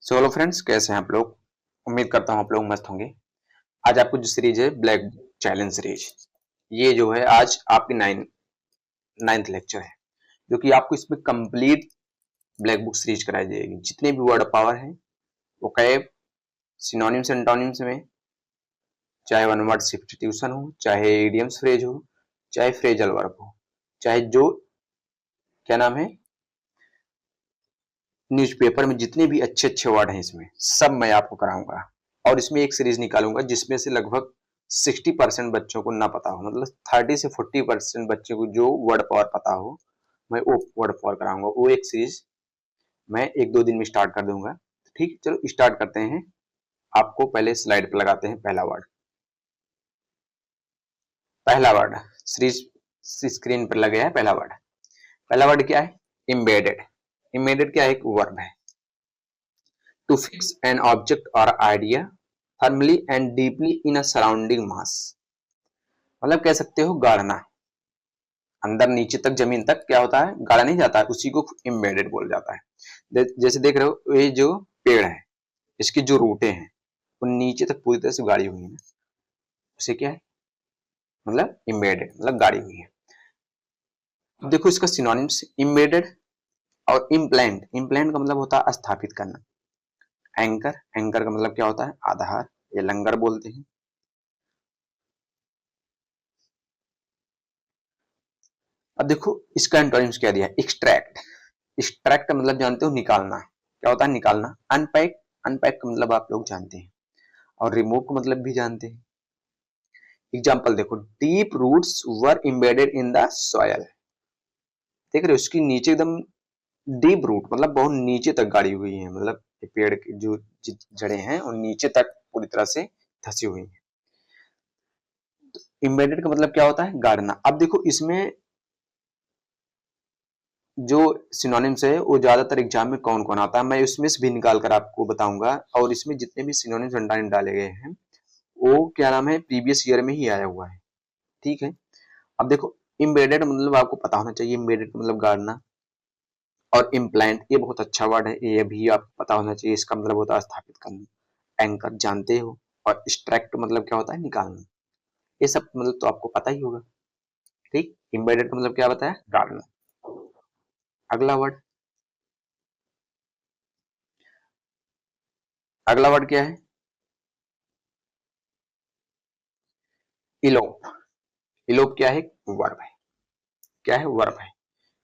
So hello friends, कैसे हैं आप लोग। उम्मीद करता हूँ आप लोग मस्त होंगे। आज आपको जो सीरीज है ब्लैक चैलेंज सीरीज, ये जो है आज आपकी नाइन्थ लेक्चर है, जो कि आपको इसमें कंप्लीट ब्लैक बुक सीरीज कराई जाएगी। जितने भी वर्ड पावर है वो कैब सिनोनिम्स एंटोनिम्स में, चाहे वन वर्ड सब्स्टिट्यूशन हो, चाहे इडियम्स फ्रेज हो, चाहे फ्रेजल वर्ब हो, चाहे जो क्या नाम है न्यूज़पेपर में जितने भी अच्छे अच्छे वर्ड हैं इसमें सब मैं आपको कराऊंगा। और इसमें एक सीरीज निकालूंगा जिसमें से लगभग 60% बच्चों को ना पता हो, मतलब 30 से 40% बच्चों को जो वर्ड पावर पता हो, मैं वो वर्ड पावर कराऊंगा। वो एक सीरीज मैं एक दो दिन में स्टार्ट कर दूंगा। ठीक, चलो स्टार्ट करते हैं। आपको पहले स्लाइड पर लगाते हैं पहला वर्ड सीरीज स्क्रीन पर लगे है। पहला वर्ड क्या है? इम्बेडेड। इम्बेडेड क्या है? एक वर्ब है। To fix an object or idea firmly and deeply in a surrounding mass, मतलब कह सकते हो गाड़ना। अंदर नीचे तक, जमीन तक क्या होता है? गाड़ा नहीं जाता है, उसी को इम्बेडेड बोला जाता है। जैसे देख रहे हो, ये जो पेड़ है इसकी जो रूटें हैं वो नीचे तक पूरी तरह से गाड़ी हुई है, उसे क्या है? मतलब इम्बेडेड, मतलब गाड़ी हुई है। अब देखो इसका सिनोनिम्स इम्बेडेड और इम्प्लांट। इम्प्लांट का मतलब होता है स्थापित करना। एंकर, एंकर का मतलब क्या होता है? आधार, ये लंगर बोलते हैं। अब देखो इसका एंटोनिम्स क्या दिया है? एक्सट्रैक्ट। एक्सट्रैक्ट का मतलब जानते हो? निकालना। क्या होता है? निकालना। अनपैक, अनपैक का मतलब आप लोग जानते हैं। और रिमूव का मतलब भी जानते हैं। एग्जाम्पल देखो, deep roots were embedded in the soil. देख रहे हो उसकी नीचे एकदम डीप रूट, मतलब बहुत नीचे तक गाड़ी हुई है, मतलब पेड़ की जो जड़ें हैं वो नीचे तक पूरी तरह से धसी हुई है। इम्बेडेड का मतलब क्या होता है? गाड़ना। अब देखो इसमें जो सिनोनिम्स है वो ज्यादातर एग्जाम में कौन कौन आता है, मैं उसमें से भी निकाल कर आपको बताऊंगा। और इसमें जितने भी सिनोनिम्स अंडरलाइन डाले गए हैं वो क्या नाम है, प्रीवियस ईयर में ही आया हुआ है। ठीक है। अब देखो इम्बेडेड मतलब आपको पता होना चाहिए, इम्बेडेड मतलब गाड़ना। और इम्प्लांट ये बहुत अच्छा वर्ड है, ये भी आपको पता होना चाहिए, इसका मतलब होता है स्थापित करना। एंकर जानते हो। और एक्सट्रैक्ट मतलब क्या होता है? निकालना। ये सब मतलब तो आपको पता ही होगा। ठीक, इम्बेडेड का मतलब क्या बताया? गाड़ना। अगला वर्ड, अगला वर्ड क्या है? इलोप। इलोप क्या है? वर्ब है। क्या है? वर्ब है।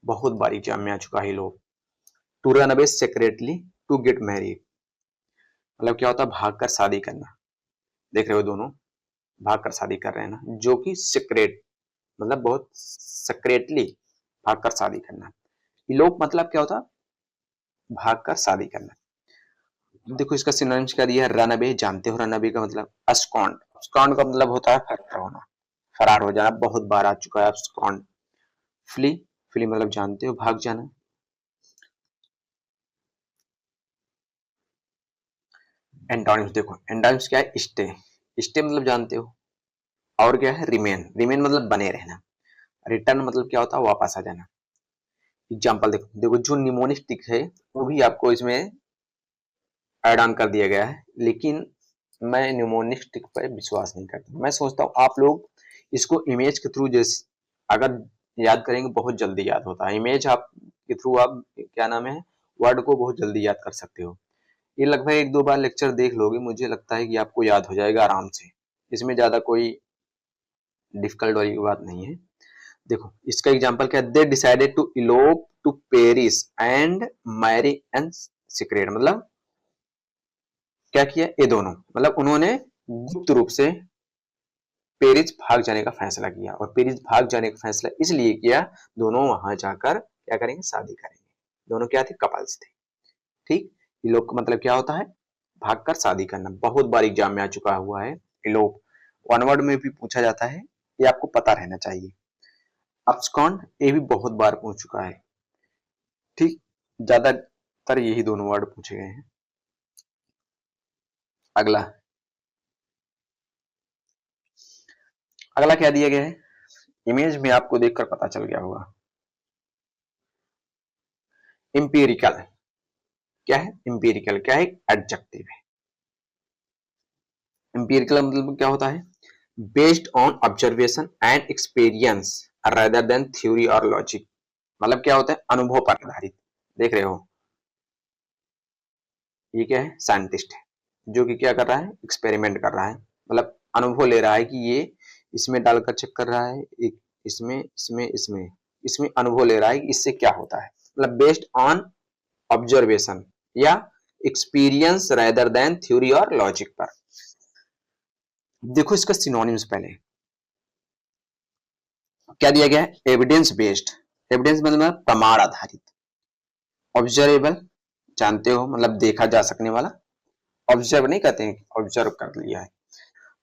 बहुत बार एग्जाम में आ चुका है elope. To run away secretly to get married, मतलब क्या होता है? भागकर शादी करना। देख रहे हो दोनों भागकर शादी कर रहे हैं ना, जो कि सीक्रेट, मतलब बहुत सीक्रेटली भागकर शादी करना। इलोप मतलब क्या होता? भागकर शादी करना। देखो इसका सिनोनिम्स क्या दिया है? Run away. जानते हो रन अवे का मतलब? अस्कॉन्ड। अस्कॉन्ड का मतलब होता है फरार होना, फरार हो जाना। बहुत बार आ चुका है अस्कॉन्ड। फ्ली, फ्ली मतलब जानते हो? भाग जाना। एंटोनिम्स देखो, एंटोनिम्स क्या है? स्टे। स्टे मतलब जानते हो। और क्या है? रिमेन। रिमेन मतलब बने रहना। रिटर्न मतलब क्या होता है? वापस आ जाना। एग्जाम्पल देखो, देखो जो निमोनिस्टिक है वो भी आपको इसमें ऐड ऑन कर दिया गया है, लेकिन मैं निमोनिस्टिक पर विश्वास नहीं करता। मैं सोचता हूँ आप लोग इसको इमेज के थ्रू जैसे अगर याद करेंगे बहुत जल्दी याद होता है। इमेज आप के थ्रू आप क्या नाम है वर्ड को बहुत जल्दी याद कर सकते हो। ये लगभग एक दो बार लेक्चर देख लोगे, मुझे लगता है कि आपको याद हो जाएगा आराम से। इसमें ज्यादा कोई डिफिकल्ट वाली बात नहीं है। देखो इसका एग्जांपल क्या है? They decided to elope to Paris and marry and secret, मतलब क्या किया ये दोनों, मतलब उन्होंने गुप्त रूप से पेरिस भाग जाने का फैसला किया। और पेरिस भाग जाने का फैसला इसलिए किया, दोनों वहां जाकर क्या करेंगे? शादी करेंगे। दोनों क्या थे? कपल्स थे। ठीक, इलोप का मतलब क्या होता है? भागकर शादी करना। बहुत बार एग्जाम में आ चुका हुआ है इलोप। वन वर्ड में भी पूछा जाता है, ये आपको पता रहना चाहिए। अब्सकॉन्ड ये भी बहुत बार पूछ चुका है। ठीक, ज्यादातर यही दोनों वर्ड पूछे गए हैं। अगला, अगला क्या दिया गया है? इमेज में आपको देखकर पता चल गया होगा। इंपीरिकल। क्या है, इंपीरिकल क्या है, एडजेक्टिव है। इंपीरिकल मतलब क्या होता है, based on observation and experience rather than theory और लॉजिक। मतलब क्या होता है, अनुभव पर आधारित। देख रहे हो, ये क्या है, साइंटिस्ट है जो कि क्या कर रहा है, एक्सपेरिमेंट कर रहा है, मतलब अनुभव ले रहा है कि ये इसमें डालकर चेक कर रहा है, एक इसमें इसमें इसमें इसमें अनुभव ले रहा है कि इससे क्या होता है, मतलब बेस्ड ऑन ऑब्जर्वेशन या एक्सपीरियंस रेदर देन थ्योरी और लॉजिक पर। देखो इसका सिनोनिम्स पहले क्या दिया गया है, एविडेंस बेस्ड। एविडेंस मतलब प्रमाण आधारित। ऑब्जर्वेबल जानते हो, मतलब देखा जा सकने वाला। ऑब्जर्व नहीं कहते हैं, ऑब्जर्व कर लिया है।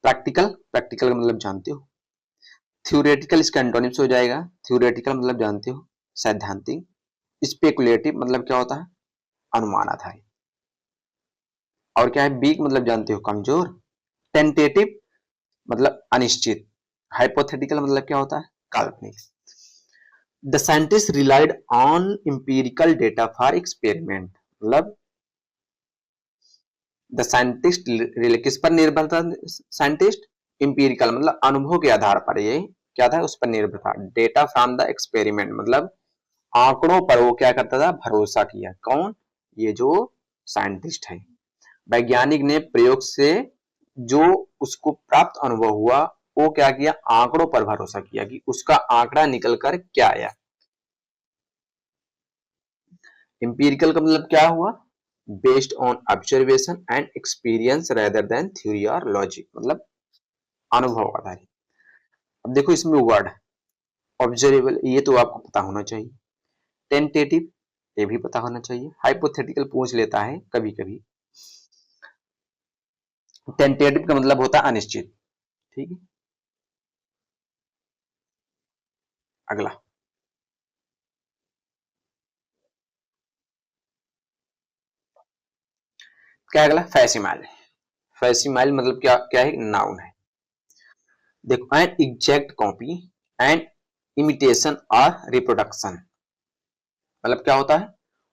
प्रैक्टिकल, प्रैक्टिकल का मतलब जानते हो। थ्योरेटिकल इसका एंटोनिम्स हो जाएगा। थ्योरेटिकल मतलब जानते हो, सैद्धांतिक। स्पेकुलेटिव मतलब क्या होता है, अनुमान आधारित। और क्या है, वीक मतलब जानते हो, कमजोर। टेंटेटिव मतलब अनिश्चित। हाइपोथेटिकल मतलब क्या होता है, काल्पनिक। The scientist relied on empirical data for experiment. मतलब द साइंटिस्ट किस पर निर्भर था, साइंटिस्ट इंपीरिकल मतलब अनुभव के आधार पर, ये क्या था, उस पर निर्भर था। डेटा फ्रॉम द एक्सपेरिमेंट मतलब आंकड़ों पर वो क्या करता था, भरोसा किया। कौन, ये जो साइंटिस्ट है। वैज्ञानिक ने प्रयोग से जो उसको प्राप्त अनुभव हुआ, वो क्या किया, आंकड़ों पर भरोसा किया कि उसका आंकड़ा निकल कर क्या आया। इंपीरिकल का मतलब क्या हुआ, based on observation and experience rather than theory और लॉजिक, मतलब अनुभव आधारित। अब देखो इसमें वर्ड ऑब्जर्वेबल, ये तो आपको पता होना चाहिए। टेंटेटिव, ये भी पता होना चाहिए। हाइपोथेटिकल पूछ लेता है कभी कभी। टेंटेटिव का मतलब होता है अनिश्चित। ठीक है, अगला क्या है, अगला फैसिमाइल। फैसिमाइल मतलब क्या, क्या है, नाउन है। देखो, an exact copy and imitation और रिप्रोडक्शन। मतलब क्या होता है,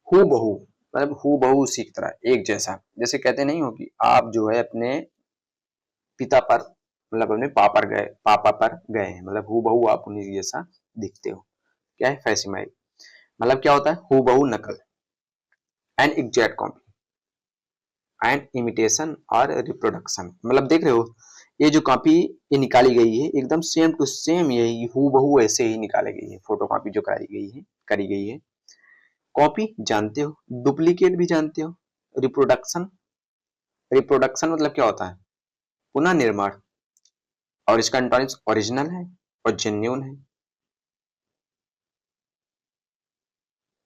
हु बहू, मतलब हु बहू उसी की तरह, एक जैसा। जैसे कहते नहीं हो कि आप जो है अपने पिता पर, मतलब अपने पापा पर गए हैं, मतलब हु बहू आप उन्हीं जैसा दिखते हो। क्या है, फैसिमाइल। मतलब क्या होता है, हु बहू नकल। An exact copy and imitation और रिप्रोडक्शन, मतलब देख रहे हो, ये जो कॉपी ये निकाली गई है एकदम सेम टू सेम, यही हु बहू ऐसे ही निकाली गई है, फोटो कॉपी जो करी गई है। कॉपी जानते हो, डुप्लीकेट भी जानते हो। रिप्रोडक्शन, रिप्रोडक्शन मतलब क्या होता है, पुनः निर्माण। और इसका एंटोनिम्स ओरिजिनल है और जेन्युइन है।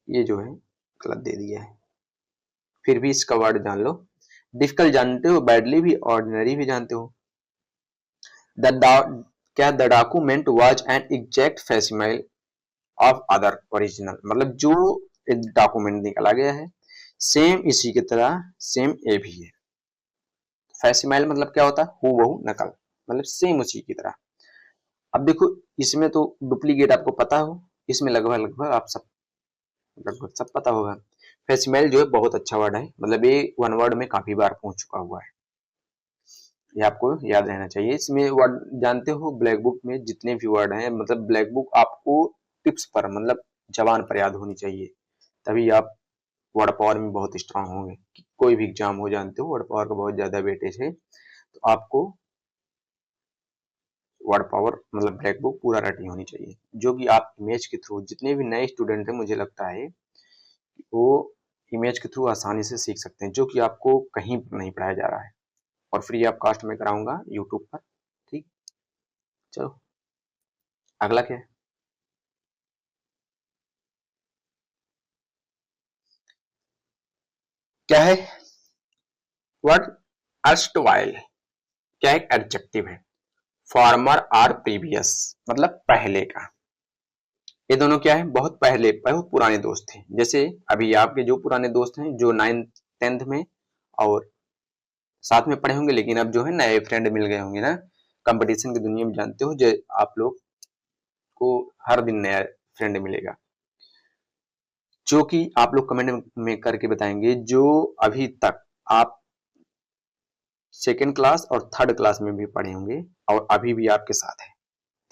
ये जो है गलत दे दिया है, फिर भी इसका वर्ड जान लो। डिफिकल्ट जानते हो, बैडली भी, ऑर्डिनरी भी जानते हो। द क्या, the document was an exact facsimile of other original, मतलब जो डॉक्यूमेंट निकाला गया है सेम इसी की तरह, सेम ये भी है। फैसिमाइल मतलब क्या होता है, हूबहू नकल, मतलब सेम उसी की तरह। अब देखो इसमें तो डुप्लीकेट आपको पता हो, इसमें लगभग लगभग आप सब, लगभग सब पता होगा। फैसिमाइल जो है बहुत अच्छा वर्ड है, मतलब ये वन वर्ड में काफी बार पूछ चुका हुआ है, ये आपको याद रहना चाहिए। इसमें वर्ड जानते हो, ब्लैक बुक में जितने भी वर्ड हैं, मतलब ब्लैक बुक आपको टिप्स पर, मतलब जबान पर याद होनी चाहिए, तभी आप वर्ड पावर में बहुत स्ट्रांग होंगे। कोई भी एग्जाम हो, जानते हो वर्ड पावर का बहुत ज्यादा वेटेज है, तो आपको वर्ड पावर मतलब ब्लैक बुक पूरा रटी होनी चाहिए, जो कि आप इमेज के थ्रू, जितने भी नए स्टूडेंट हैं मुझे लगता है वो इमेज के थ्रू आसानी से सीख सकते हैं, जो कि आपको कहीं पर नहीं पढ़ाया जा रहा है। और फ्री ऑफ कास्ट में कराऊंगा यूट्यूब पर। ठीक, चलो अगला क्या है, क्या है, वर्ड अर्स्टवाइल, क्या एक एडजेक्टिव है। फॉर्मर और प्रीवियस मतलब पहले का। ये दोनों क्या है, बहुत पहले, बहुत पुराने दोस्त थे। जैसे अभी आपके जो पुराने दोस्त हैं जो 9th 10th में और साथ में पढ़े होंगे, लेकिन अब जो है नए फ्रेंड मिल गए होंगे ना, कंपटीशन की दुनिया में जानते हो जो आप लोग को हर दिन नया फ्रेंड मिलेगा। जो कि आप लोग कमेंट में करके बताएंगे, जो अभी तक आप सेकेंड क्लास और थर्ड क्लास में भी पढ़े होंगे और अभी भी आपके साथ है।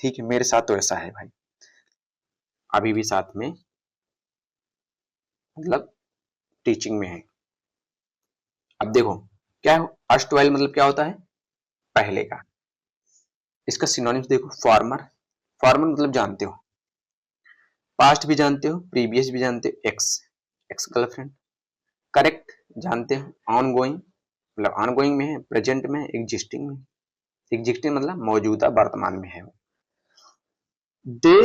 ठीक है, मेरे साथ तो ऐसा है भाई, अभी भी साथ में मतलब टीचिंग में है। अब देखो क्या है, अर्स्टवाइल मतलब क्या होता है, पहले का। इसका सिनोनिम्स देखो, फार्मर, फार्मर मतलब जानते हो, पास्ट भी जानते हो, प्रीवियस भी जानते हो, एक्स, एक्स गर्लफ्रेंड। करेक्ट जानते हो, ऑन गोइंग मतलब ऑन गोइंग में है, प्रेजेंट में, एग्जिस्टिंग में, एग्जिस्टिंग मतलब मौजूदा वर्तमान में है। दे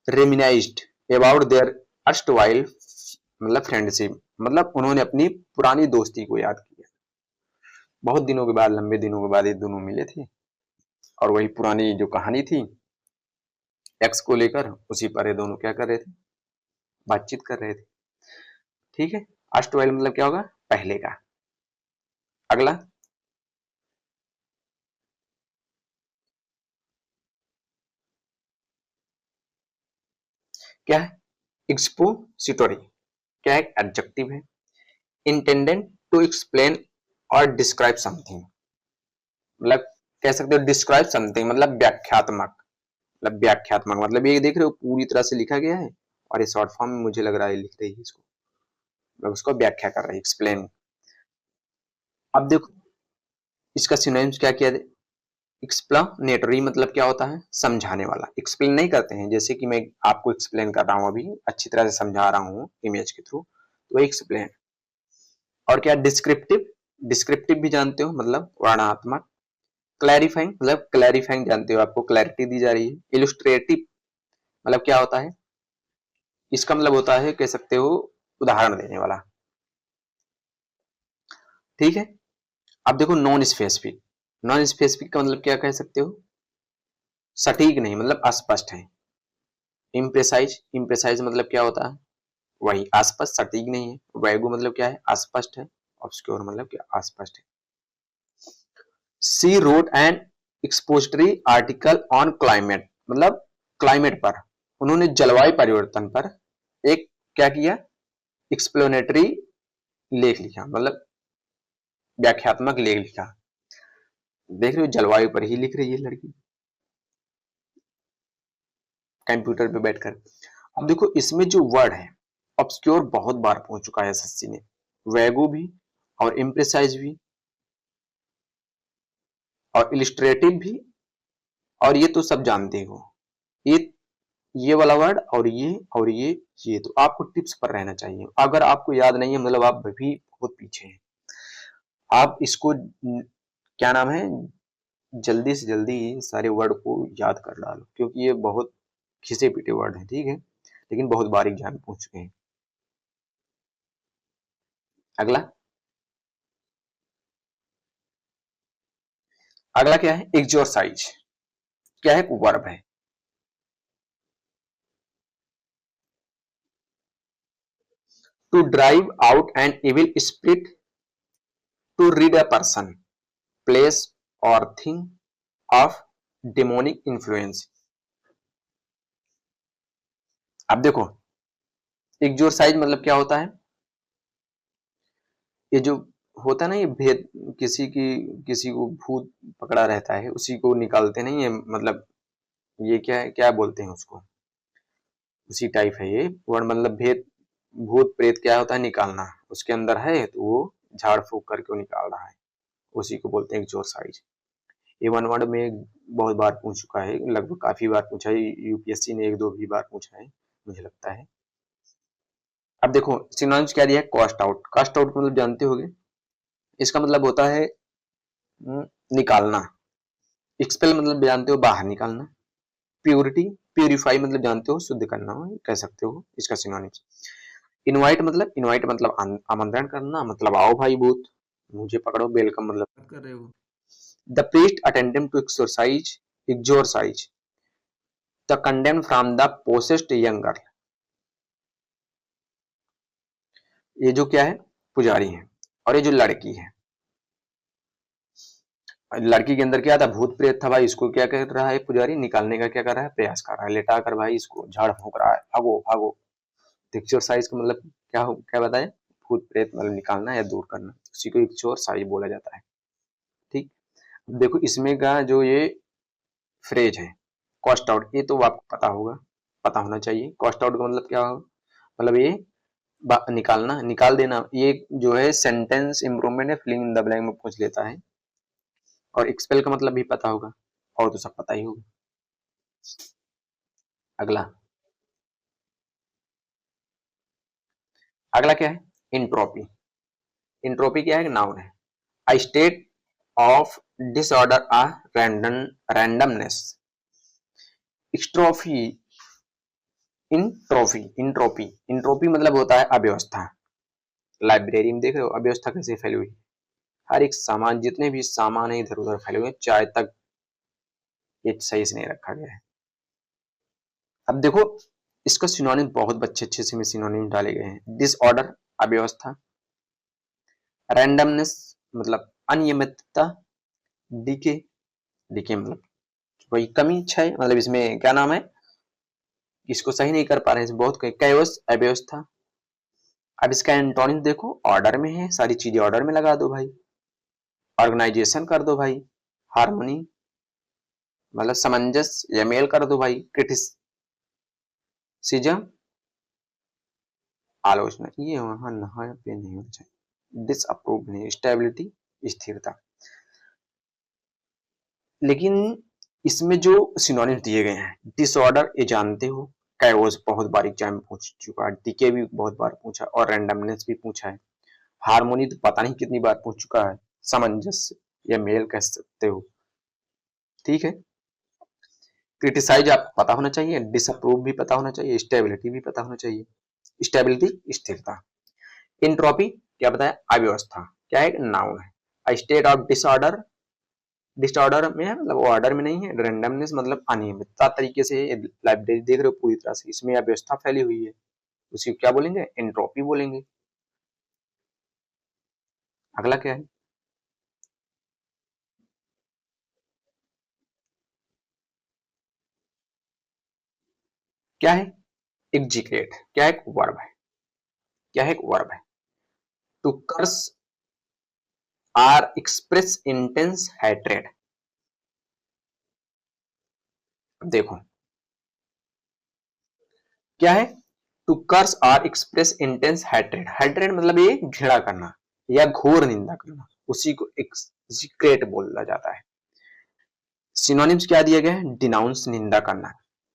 रेमिनाइज्ड अबाउट देयर अर्स्टवाइल मतलब फ्रेंडशिप, मतलब उन्होंने अपनी पुरानी दोस्ती को याद किया। बहुत दिनों के बाद, लंबे दिनों के बाद ये दोनों मिले थे और वही पुरानी जो कहानी थी एक्स को लेकर, उसी पर ये दोनों क्या कर रहे थे, बातचीत कर रहे थे। ठीक है, अर्स्टवाइल मतलब क्या होगा, पहले का। अगला क्या है, एक्सपोजिटोरी, क्या एक एडजेक्टिव है, इंटेंडेड टू एक्सप्लेन और डिस्क्राइब समथिंग, मतलब कह सकते हो डिस्क्राइब समथिंग मतलब व्याख्यात्मक, मतलब व्याख्यात्मक मतलब ये देख रहे हो पूरी तरह से लिखा गया है और ये शॉर्ट फॉर्म में मुझे लग रहा है लिख रही है इसको, मतलब उसको व्याख्या कर रही है, एक्सप्लेन। अब देखो इसका सिनोनिम्स क्या किया, एक्सप्लेनेटरी मतलब क्या होता है, समझाने वाला। एक्सप्लेन नहीं करते हैं, जैसे कि मैं आपको एक्सप्लेन कर रहा हूं, अभी अच्छी तरह से समझा रहा हूं इमेज के थ्रू, तो एक्सप्लेन। और क्या डिस्क्रिप्टिव, डिस्क्रिप्टिव भी जानते हो मतलब वर्णनात्मक। क्लैरिफाइंग मतलब क्लैरिफाइंग जानते हो, आपको क्लैरिटी दी जा रही है। इलुस्ट्रेटिव मतलब क्या होता है, इसका मतलब होता है कह सकते हो उदाहरण देने वाला। ठीक है, अब देखो नॉन स्पेसिफिक, नॉन स्पेसिफिक का मतलब क्या कह सकते हो, सटीक नहीं मतलब अस्पष्ट है। इम्प्रेसाइज, इम्प्रेसाइज मतलब क्या होता है, वही अस्पष्ट, सटीक नहीं है। वैगो मतलब क्या है, अस्पष्ट है। ऑब्सक्योर मतलब क्या, अस्पष्ट है। She wrote an expository article on climate मतलब क्लाइमेट पर, उन्होंने जलवायु परिवर्तन पर एक क्या किया, एक्सप्लेनेटरी लेख लिखा, मतलब व्याख्यात्मक लेख लिखा। देख रहे हो जलवायु पर ही लिख रही है लड़की कंप्यूटर पे बैठकर। अब देखो इसमें जो वर्ड है, ऑब्सक्योर बहुत बार पूछ चुका है एसएससी ने, वैगो भी और इम्प्रेसाइज भी और इलिस्ट्रेटिव भी, और ये तो सब जानते हो। ये वाला वर्ड और ये तो आपको टिप्स पर रहना चाहिए। अगर आपको याद नहीं है मतलब आप भी बहुत पीछे हैं। आप इसको क्या नाम है, जल्दी से जल्दी सारे वर्ड को याद कर डालो, क्योंकि ये बहुत खिसे पीटे वर्ड है, ठीक है, लेकिन बहुत बार एग्जाम में पूछ चुके हैं। अगला, अगला क्या है, एक्सरसाइज, क्या है, वर्ब है। To drive out an evil spirit, to rid a person, place और थिंग ऑफ डेमोनिक इन्फ्लुएंस। अब देखो एक्सरसाइज मतलब क्या होता है, ये जो होता है ना, ये भेद, किसी की, किसी को भूत पकड़ा रहता है उसी को निकालते नहीं है, मतलब ये क्या है, क्या बोलते हैं उसको, उसी टाइप है ये वर्ड, मतलब भेद, भूत प्रेत क्या होता है, निकालना, उसके अंदर है तो वो झाड़ फूक करके वो निकाल रहा है, उसी को बोलते हैं एक्सरसाइज। ये वन वर्ड में बहुत बार पूछ चुका है, लगभग काफी बार पूछा है, यूपीएससी ने एक दो भी बार पूछा है मुझे लगता है। अब देखो सिनोनिम्स क्या दिया है, कॉस्ट आउट, कॉस्ट आउट मतलब जानते होगे, इसका मतलब होता है निकालना। एक्सपेल मतलब जानते हो बाहर निकालना। प्योरिटी, प्यूरिफाई मतलब जानते हो शुद्ध करना, कह सकते हो इसका सिनोनिम्स। इनवाइट मतलब आमंत्रण करना, मतलब आओ भाई भूत, मुझे पकड़ो, वेलकम मतलब कर रहे हो। The priest attempted to exorcise the condemn from the possessed young girl, ये जो क्या है, पुजारी है। और ये जो लड़की है, लड़की के अंदर क्या था, भूत प्रेत था भाई, इसको क्या कर रहा है पुजारी, निकालने का क्या कर रहा है, प्रयास कर रहा है, लेटा कर भाई इसको झाड़ फूक रहा है, भागो भागो। एक्सोरसाइज का मतलब क्या बताया, भूत प्रेत मतलब निकालना या दूर करना, उसी को एक्सोरसाइज बोला जाता है। ठीक, देखो इसमें का जो ये फ्रेज है कॉस्ट आउट, ये तो आपको पता होना चाहिए। कॉस्ट आउट का मतलब क्या होगा, मतलब ये निकालना, निकाल देना, ये जो है सेंटेंस इंप्रूवमेंट है, फिलिंग इन द ब्लैंक में पूछ लेता है। और एक्सपेल का मतलब भी पता होगा, और तो सब पता ही होगा। अगला अगला क्या है, इंट्रोपी। इंट्रोपी क्या है, नाउन है, a state of disorder or randomness। एक्सट्रोफी, इंट्रोपी मतलब होता है अव्यवस्था। लाइब्रेरी में देख रहे हो अव्यवस्था कैसे फैली हुई, हर एक सामान, जितने भी सामान है इधर उधर फैले हुए, चाय तक ये सही से नहीं रखा गया है। अब देखो इसका सिनोनिम बहुत अच्छे से सिनोनिम डाले गए हैं। डिसऑर्डर अव्यवस्था, रैंडमनेस मतलब अनियमितता, डीके, डीके मतलब कोई कमी, क्षय मतलब इसमें क्या नाम है, इसको सही नहीं कर पा रहे हैं, बहुत कैओस अव्यवस्था। अब इसका एंटोनिम देखो, ऑर्डर में है, सारी चीजें ऑर्डर में लगा दो भाई, ऑर्गेनाइजेशन कर दो भाई, हार्मोनी मतलब सामंजस्य या मेल कर दो भाई, क्रिटिसिज्म आलोचना, ये वहां नहा पे नहीं होना चाहिए, डिसअप्रूव नहीं, स्टेबिलिटी स्थिरता। लेकिन इसमें जो सिनोनिम दिए गए हैं, डिसऑर्डर ये जानते हो, कैओस बहुत बार एग्जाम में पूछ चुका है, डीके भी बहुत बार पूछा, और रैंडमनेस भी पूछा है, हार्मोनी तो पता नहीं कितनी बार पूछ चुका है, सामंजस्य या मेल कह सकते हो। ठीक है, क्रिटिसाइज आपको पता होना चाहिए, डिसअप्रूव भी पता होना चाहिए, स्टेबिलिटी भी पता होना चाहिए, स्टेबिलिटी स्थिरता। इंट्रोपी क्या बताया, अव्यवस्था, क्या है, नाउन है, स्टेट ऑफ डिसऑर्डर, डिसऑर्डर में है मतलब ऑर्डर में नहीं है, रैंडमनेस मतलब अनियमितता तरीके से, लाइब्रेरी देख रहे हो पूरी तरह से इसमें अव्यवस्था फैली हुई है, उसी को क्या बोलेंगे, एंट्रोपी बोलेंगे। अगला क्या है, क्या है, एग्जीक्रेट, क्या एक वर्ब है, क्या है, एक वर्ब है। To curse or express intense hatred. देखो क्या है, to curse or express intense hatred, hatred मतलब ये घृणा करना या घोर निंदा करना, उसी को एक्जीक्रेट बोला जाता है। सिनोनिम्स क्या दिया गया है, डिनाउंस निंदा करना,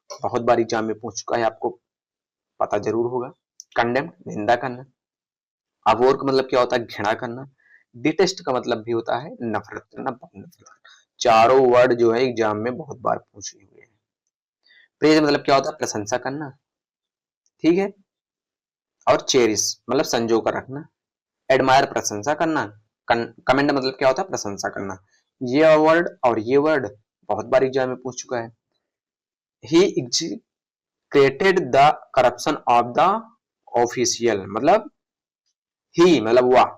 बहुत बार एग्जाम में पूछ चुका है, आपको पता जरूर होगा। कंडेम निंदा करना, अवोर का मतलब क्या होता है, घृणा करना, डिटेस्ट का मतलब भी होता है नफरत करना, बहुत नफरत करना। चारों वर्ड जो है एग्जाम में बहुत बार पूछे हुए हैं। प्रेज मतलब क्या होता है, प्रशंसा करना, ठीक है, और चेरिस मतलब संजो कर रखना, एडमायर प्रशंसा करना, कमेंड मतलब क्या होता है, प्रशंसा करना। ये वर्ड और ये वर्ड बहुत बार एग्जाम में पूछ चुका है। He created the corruption of the official, मतलब ही मतलब वह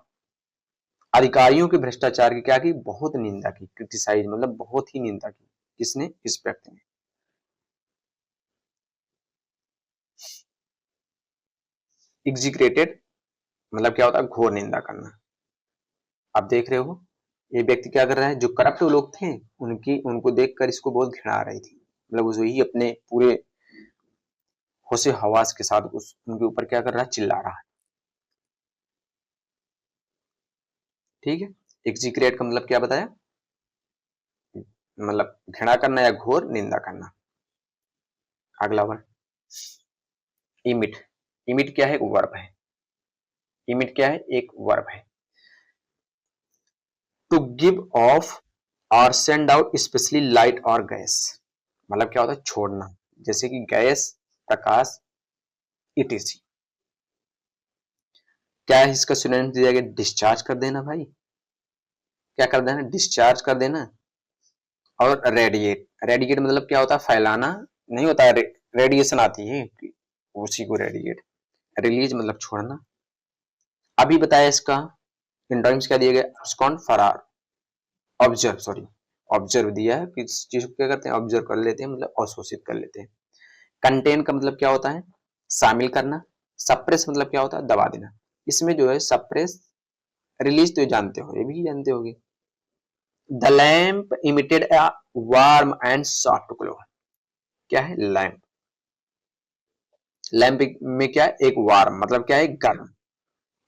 अधिकारियों के भ्रष्टाचार की क्या की, बहुत निंदा की, क्रिटिसाइज मतलब बहुत ही निंदा की, किसने, इस व्यक्ति ने। एग्जीक्रेटेड मतलब क्या होता है, घोर निंदा करना। आप देख रहे हो ये व्यक्ति क्या कर रहा है, जो करप्ट लोग थे उनको देखकर इसको बहुत घृणा आ रही थी, मतलब वही अपने पूरे होशे हवास के साथ उनके ऊपर क्या कर रहा है, चिल्ला रहा है। ठीक है, एग्जीक्रेट का मतलब क्या बताया, मतलब घृणा करना या घोर निंदा करना। अगला वर्ड इमिट, इमिट क्या है, एक वर्ब है, इमिट क्या है, एक वर्ब है। टू गिव ऑफ और सेंड आउट स्पेशली लाइट और गैस, मतलब क्या होता है, छोड़ना, जैसे कि गैस, प्रकाश, इटीसी। क्या है इसका सिनोनिम दिया गया, डिस्चार्ज कर देना भाई, क्या कर देना, डिस्चार्ज कर देना। और रेडिएट, रेडिएट मतलब क्या होता है, फैलाना नहीं होता है, रेडिएशन आती है उसी को रेडिएट। रिलीज मतलब छोड़ना। अभी बताया इसका इंटोनिम्स क्या दिया गया, अब्सकॉन्ड, फरार, ऑब्जर्व, सॉरी ऑब्जर्व दिया है, किस चीज को क्या करते हैं, ऑब्जर्व कर लेते हैं, मतलब अवशोषित कर लेते हैं। कंटेन का मतलब क्या होता है, शामिल करना, सप्रेस मतलब क्या होता है, दबा देना। इसमें जो है सप्रेस, रिलीज तो ये जानते हो, ये भी जानते होगे। The lamp emitted a warm and soft glow. क्या है लैम्प, लैम्प में क्या है, एक वार्म मतलब क्या है, गर्म,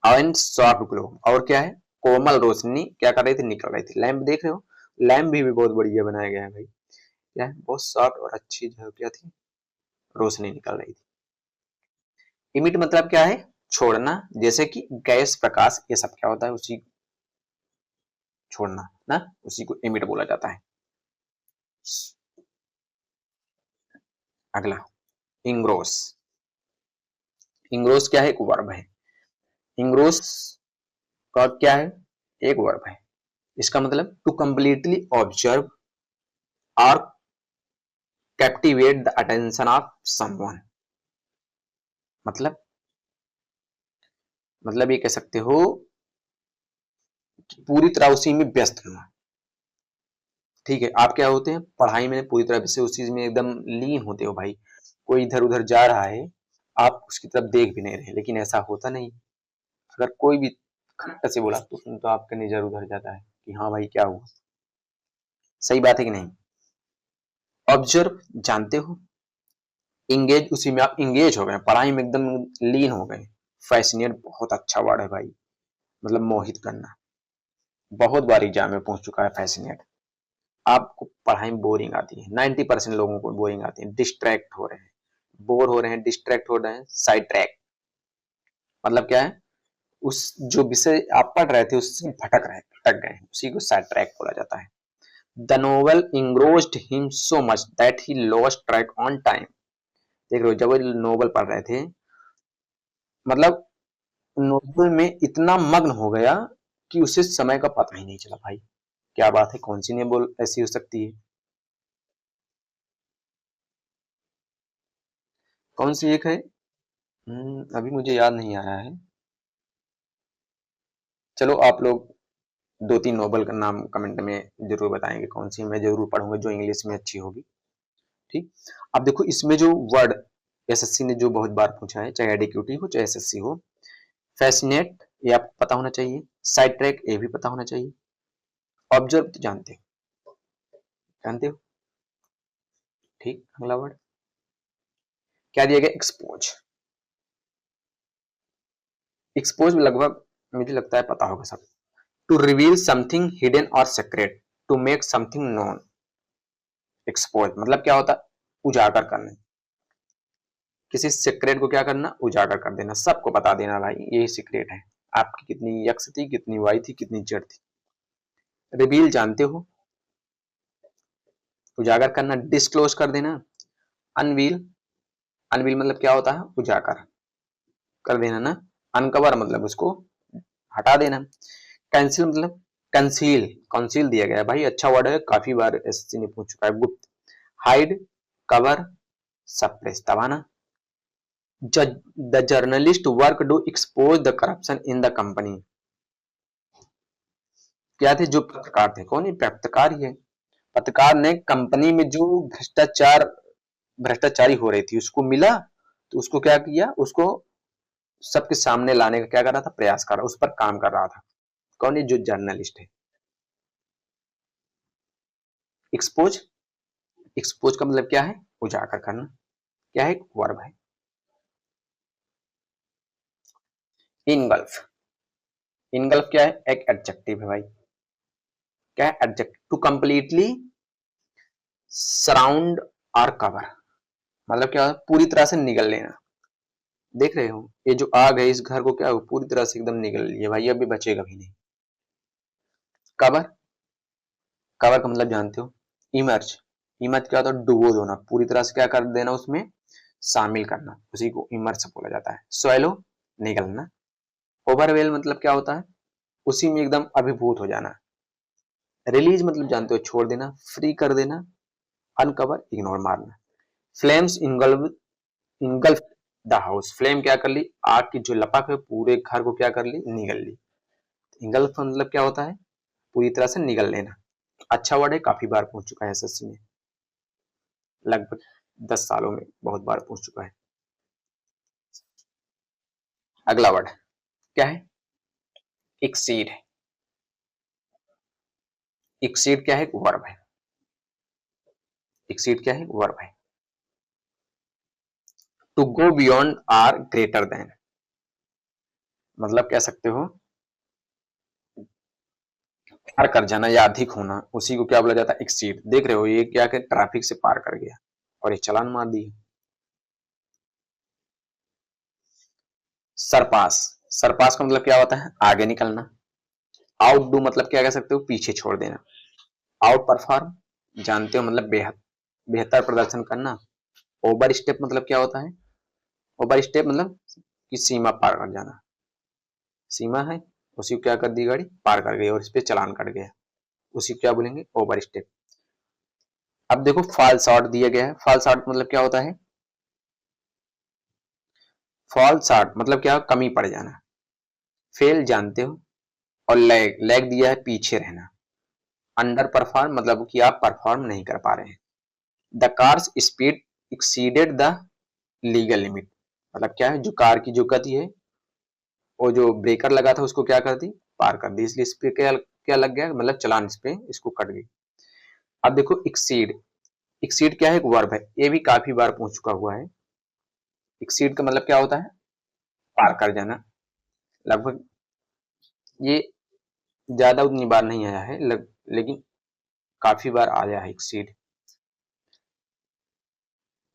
एंड सॉफ्ट ग्लो, और क्या है, कोमल रोशनी क्या कर रही थी, निकल रही थी। लैम्प देख रहे हो, लैम्प भी बहुत बढ़िया बनाया गया है भाई। क्या है, बहुत सॉफ्ट और अच्छी जो क्या थी, रोशनी निकल रही थी। इमिट मतलब क्या है, छोड़ना, जैसे कि गैस, प्रकाश, ये सब क्या होता है, उसी छोड़ना ना, उसी को इमिट बोला जाता है। अगला इंग्रोस। इंग्रोस क्या है, एक वर्ब है। इंग्रोस का क्या है, एक वर्ब है। इसका मतलब टू कंप्लीटली ऑब्जर्व और captivate the attention of someone. मतलब ये कह सकते हो कि पूरी तरह उसी में व्यस्त होना। ठीक है, आप क्या होते हैं, पढ़ाई में पूरी तरह से उस चीज में एकदम लीन होते हो भाई। कोई इधर उधर जा रहा है, आप उसकी तरफ देख भी नहीं रहे, लेकिन ऐसा होता नहीं। अगर कोई भी खट से बोला तो आपका नजर उधर जाता है कि हाँ भाई क्या हुआ। सही बात है कि नहीं। ऑब्जर्व जानते हो, इंगेज उसी में आप इंगेज हो गए, पढ़ाई में एकदम लीन हो गए। फैसिनेट बहुत अच्छा वर्ड है भाई, मतलब मोहित करना। बहुत बार एग्जाम में पूछ चुका है फैसिनेट। आपको पढ़ाई में बोरिंग आती है, 90% लोगों को बोरिंग आती है, डिस्ट्रैक्ट हो रहे हैं, बोर हो रहे हैं, डिस्ट्रैक्ट हो रहे हैं, साइड ट्रैक मतलब क्या है, उस जो विषय आप पढ़ रहे थे उससे भटक गए, उसी को साइड ट्रैक बोला जाता है। The novel engrossed him so much that he lost track on time. देख रहे हो, जब वो नोवेल पढ़ रहे थे, मतलब नोवेल में इतना मग्न हो गया कि उसे समय का पता ही नहीं चला भाई। क्या बात है, कौन सी नोवेल ऐसी हो सकती है, कौन सी एक है। अभी मुझे याद नहीं आ रहा है। चलो आप लोग दो तीन नोवेल का नाम कमेंट में जरूर बताएंगे, कौन सी मैं जरूर पढ़ूंगा जो इंग्लिश में अच्छी होगी। ठीक। अब देखो इसमें जो वर्ड एसएससी ने जो बहुत बार पूछा है, चाहे एडीक्यूटी हो चाहे एसएससी हो, फैसिनेट ये आपको पता होना चाहिए, साइड ट्रैक ये भी पता होना चाहिए, ऑब्जर्व तो जानते हो। ठीक, अगला वर्ड क्या दिया गया, एक्सपोज। एक्सपोज लगभग मुझे लगता है पता होगा सब। टू रिवील समथिंग हिडन और secret, to make something known. Expose मतलब क्या होता है, उजागर करना, किसी सीक्रेट को क्या करना, उजागर कर देना, सबको बता देना भाई यही सीक्रेट है, आपकी कितनी एक्स थी, कितनी वाई थी, कितनी जेड थी। रिवील जानते हो, उजागर करना, डिस्क्लोज कर देना। अनवील, अनवील मतलब क्या होता है, उजागर कर देना ना। अनकवर मतलब उसको हटा देना। कैंसिल मतलब कंसील, कंसील दिया गया है भाई, अच्छा वर्ड है, काफी बार एसएससी ने पूछ चुका है। गुप्त, हाइड, कवर, सप्रेस, दबाना। The journalist work to expose the corruption in the company. क्या थे, जो पत्रकार थे, कौन है, पत्रकार ही है। पत्रकार ने कंपनी में जो भ्रष्टाचारी हो रही थी उसको मिला, तो उसको क्या किया, उसको सबके सामने लाने का क्या कर रहा था, प्रयास कर रहा, उस पर काम कर रहा था। कौन है, जो जर्नलिस्ट है। एक्सपोज, एक्सपोज का मतलब क्या है, उजागर करना, क्या है, वर्ब है। इनगल्फ, इनगल्फ क्या है, एक एडजेक्टिव है भाई। क्या है, एडजेक्टिव, टू कंप्लीटली सराउंड और कवर, मतलब क्या है, पूरी तरह से निगल लेना। देख रहे हो, ये जो आग है इस घर को क्या हो, पूरी तरह से एकदम निगल लिया भाई, अभी बचेगा भी नहीं। कवर, कवर का मतलब जानते हो, इमर्ज, इमर्ज क्या होता है, डुबो देना, पूरी तरह से क्या कर देना, उसमें शामिल करना, उसी को इमर्ज बोला जाता है। सोयलो, निगलना। ओवरवेल मतलब क्या होता है, उसी में एकदम अभिभूत हो जाना। रिलीज मतलब जानते हो, छोड़ देना, फ्री कर देना। अनकवर, इग्नोर मारना। Flames engulf, engulf the house, flame क्या कर ली, आग की जो लपक है पूरे घर को क्या कर ली, निगल ली। इनगल्फ मतलब क्या होता है, पूरी तरह से निगल लेना। अच्छा वर्ड है, काफी बार पूछ चुका है एसएससी में, लगभग 10 सालों में बहुत बार पूछ चुका है। अगला वर्ड क्या है? एक्सीड। एक्सीड क्या है? वर्ब है। एक्सीड क्या है? वर्ब है। To go beyond or greater than, मतलब कह सकते हो पार कर जाना या अधिक होना, उसी को क्या बोला जाता है? एक्सीड। देख रहे हो ये क्या कि ट्रैफिक से पार कर गया और ये चालान मार दी। सरपास। सरपास का मतलब क्या होता है? आगे निकलना। आउट डू मतलब क्या कह सकते हो? पीछे छोड़ देना। आउट परफॉर्म जानते हो मतलब बेहद बेहतर प्रदर्शन करना। ओवर स्टेप मतलब क्या होता है? ओवर स्टेप मतलब कि सीमा पार कर जाना। सीमा है उसी को क्या कर दी? गाड़ी पार कर गई और इस पे चालान कट गया, उसी को क्या बोलेंगे? Over step. अब देखो फॉल्स आउट दिया गया है। फॉल्स आउट मतलब क्या होता है? फॉल्स आउट मतलब क्या? कमी पड़ जाना। फेल जानते हो, और लैग, लैग दिया है पीछे रहना। अंडर परफॉर्म मतलब कि आप परफॉर्म नहीं कर पा रहे हैं। The cars speed exceeded the legal limit मतलब क्या है? जो कार की जो गति है वो जो ब्रेकर लगा था उसको क्या कर दी? पार कर दी, इसलिए इस पे क्या क्या लग गया? मतलब चालान इस पे इसको कट गई। अब देखो एक्सीड। एक्सीड क्या है? एक वर्ब है, ये भी काफी बार पूछ चुका हुआ है। एक्सीड का मतलब क्या होता है? पार कर जाना। लगभग ये ज्यादा उतनी बार नहीं आया है लेकिन काफी बार आया है एक्सीड।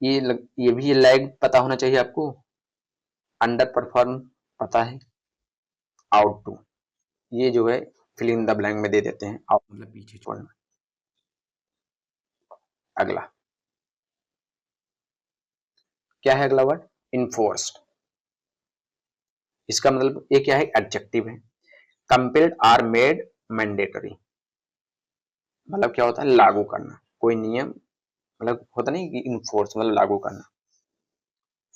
ये भी लैग पता होना चाहिए आपको। अंडर परफॉर्म पता है। आउट टू ये जो है फिल इन द ब्लैंक में दे देते हैं, आउट मतलब पीछे छोड़ना। अगला क्या है? अगला वर्ड इन्फोर्स्ड। इसका मतलब ये क्या है? एडजेक्टिव है। कंपेल्ड आर मेड मैंडेटरी मतलब क्या होता है? लागू करना कोई नियम, मतलब होता नहीं कि इन्फोर्स मतलब लागू करना।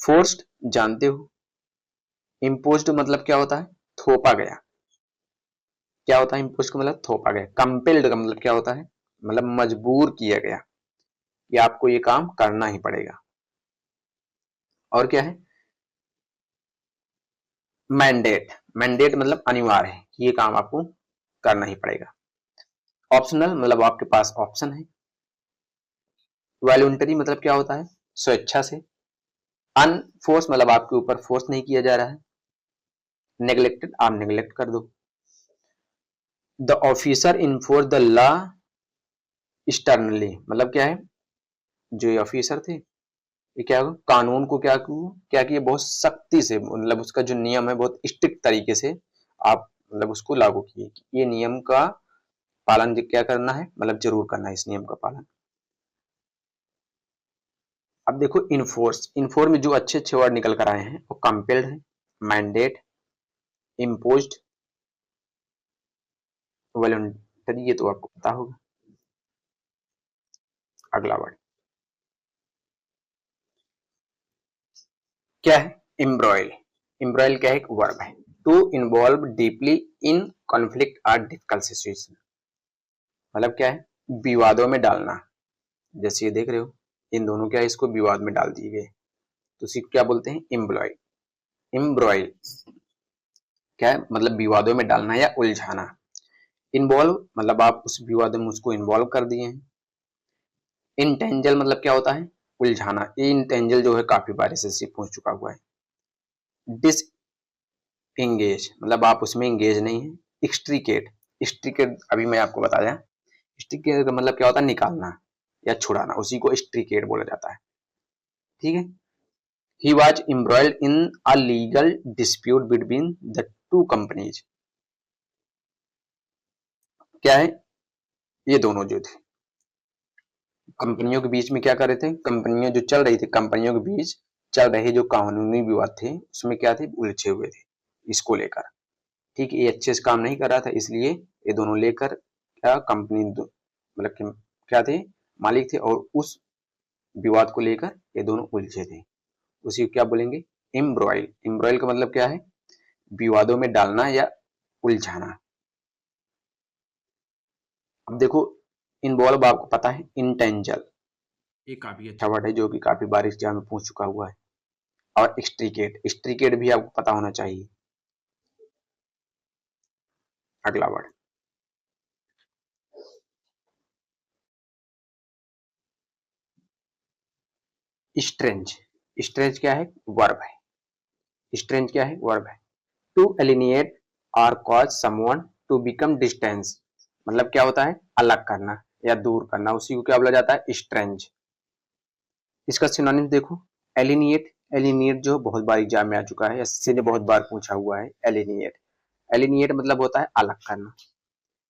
फोर्स्ड जानते हो। इम्पोज्ड मतलब क्या होता है? थोपा गया। क्या होता है इम्पोज्ड का मतलब? थोपा गया। कंपेल्ड का मतलब क्या होता है? मतलब मजबूर किया गया कि आपको ये काम करना ही पड़ेगा। और क्या है? मैंडेट। मैंडेट मतलब अनिवार्य है कि ये काम आपको करना ही पड़ेगा। ऑप्शनल मतलब आपके पास ऑप्शन है। वॉलंटरी मतलब क्या होता है? स्वेच्छा से। अनफोर्स मतलब आपके ऊपर फोर्स नहीं किया जा रहा है। नेग्लेक्टेड आप नेग्लेक्ट कर दो। The officer enforce the law sternly मतलब क्या है? जो ये ऑफिसर थे ये क्या कानून को क्या किए? बहुत सख्ती से, मतलब उसका जो नियम है बहुत स्ट्रिक्ट तरीके से आप मतलब उसको लागू किए। ये नियम का पालन क्या करना है? मतलब जरूर करना है इस नियम का पालन। अब देखो इन्फोर्स। इन्फोर्स में जो अच्छे अच्छे वर्ड निकल कर आए हैं वो कंपेल्ड है, मैंडेट, इम्पोज्ड, वॉलंटरी, ये तो आपको पता होगा। अगला वर्ड क्या है? एम्ब्रॉयल। एम्ब्रॉयल क्या है? एक वर्ब है। To involve deeply in conflict or difficult situation मतलब क्या है? विवादों में डालना। जैसे ये देख रहे हो इन दोनों क्या है? इसको विवाद में डाल दिए गए, तो इसी को क्या बोलते हैं? एम्ब्रॉयल। एम्ब्रॉयल क्या है? मतलब विवादों में डालना या उलझाना। इन्वॉल्व मतलब आप उस विवाद में उसको इन्वॉल्व कर दिए हैं। इंटेंजल मतलब क्या होता है? उलझाना। ये इंटेंजल जो है काफी बार से पूछ चुका हुआ है। डिस इंगेज मतलब आप उसमें इंगेज नहीं है। एक्सट्रीकेट। एक्सट्रीकेट अभी मैं आपको बताया। एक्सट्रीकेट का मतलब क्या होता है? निकालना या छुड़ाना, उसी को एक्सट्रीकेट बोला जाता है। ठीक है। He was embroiled in a legal dispute between the two companies क्या है? ये दोनों जो थे कंपनियों के बीच में क्या कर रहे थे? कंपनियां जो चल रही थी, कंपनियों के बीच चल रहे जो कानूनी विवाद थे उसमें क्या थे? उलझे हुए थे इसको लेकर। ठीक है, ये अच्छे से काम नहीं कर रहा था इसलिए ये दोनों लेकर क्या कंपनी मतलब क्या थे? मालिक थे, और उस विवाद को लेकर ये दोनों उलझे थे, उसी को क्या बोलेंगे? एम्ब्रॉयल। एम्ब्रॉयल का मतलब क्या है? विवादों में डालना या उलझाना। अब देखो इन्वॉल्व आपको पता है। इंटेंजल ये काफी अच्छा वर्ड है जो कि काफी बार एग्जाम में पूछ चुका हुआ है। और एक्सट्रीकेट, एक्सट्रीकेट भी आपको पता होना चाहिए। अगला वर्ड स्ट्रेंज। स्ट्रेंज क्या है? वर्ब है। स्ट्रेंज क्या है? वर्ब है। टू एलिनिएट और cause someone to become distance, मतलब क्या होता है? अलग करना या दूर करना, उसी को क्या बोला जाता है? स्ट्रेंज। इसका सिनोनिम देखो, एलिनिएट। एलिनिएट जो बहुत बार एग्जाम में आ चुका है, एसएससी ने बहुत बार पूछा हुआ है। एलिनिएट, एलिनिएट मतलब होता है अलग करना।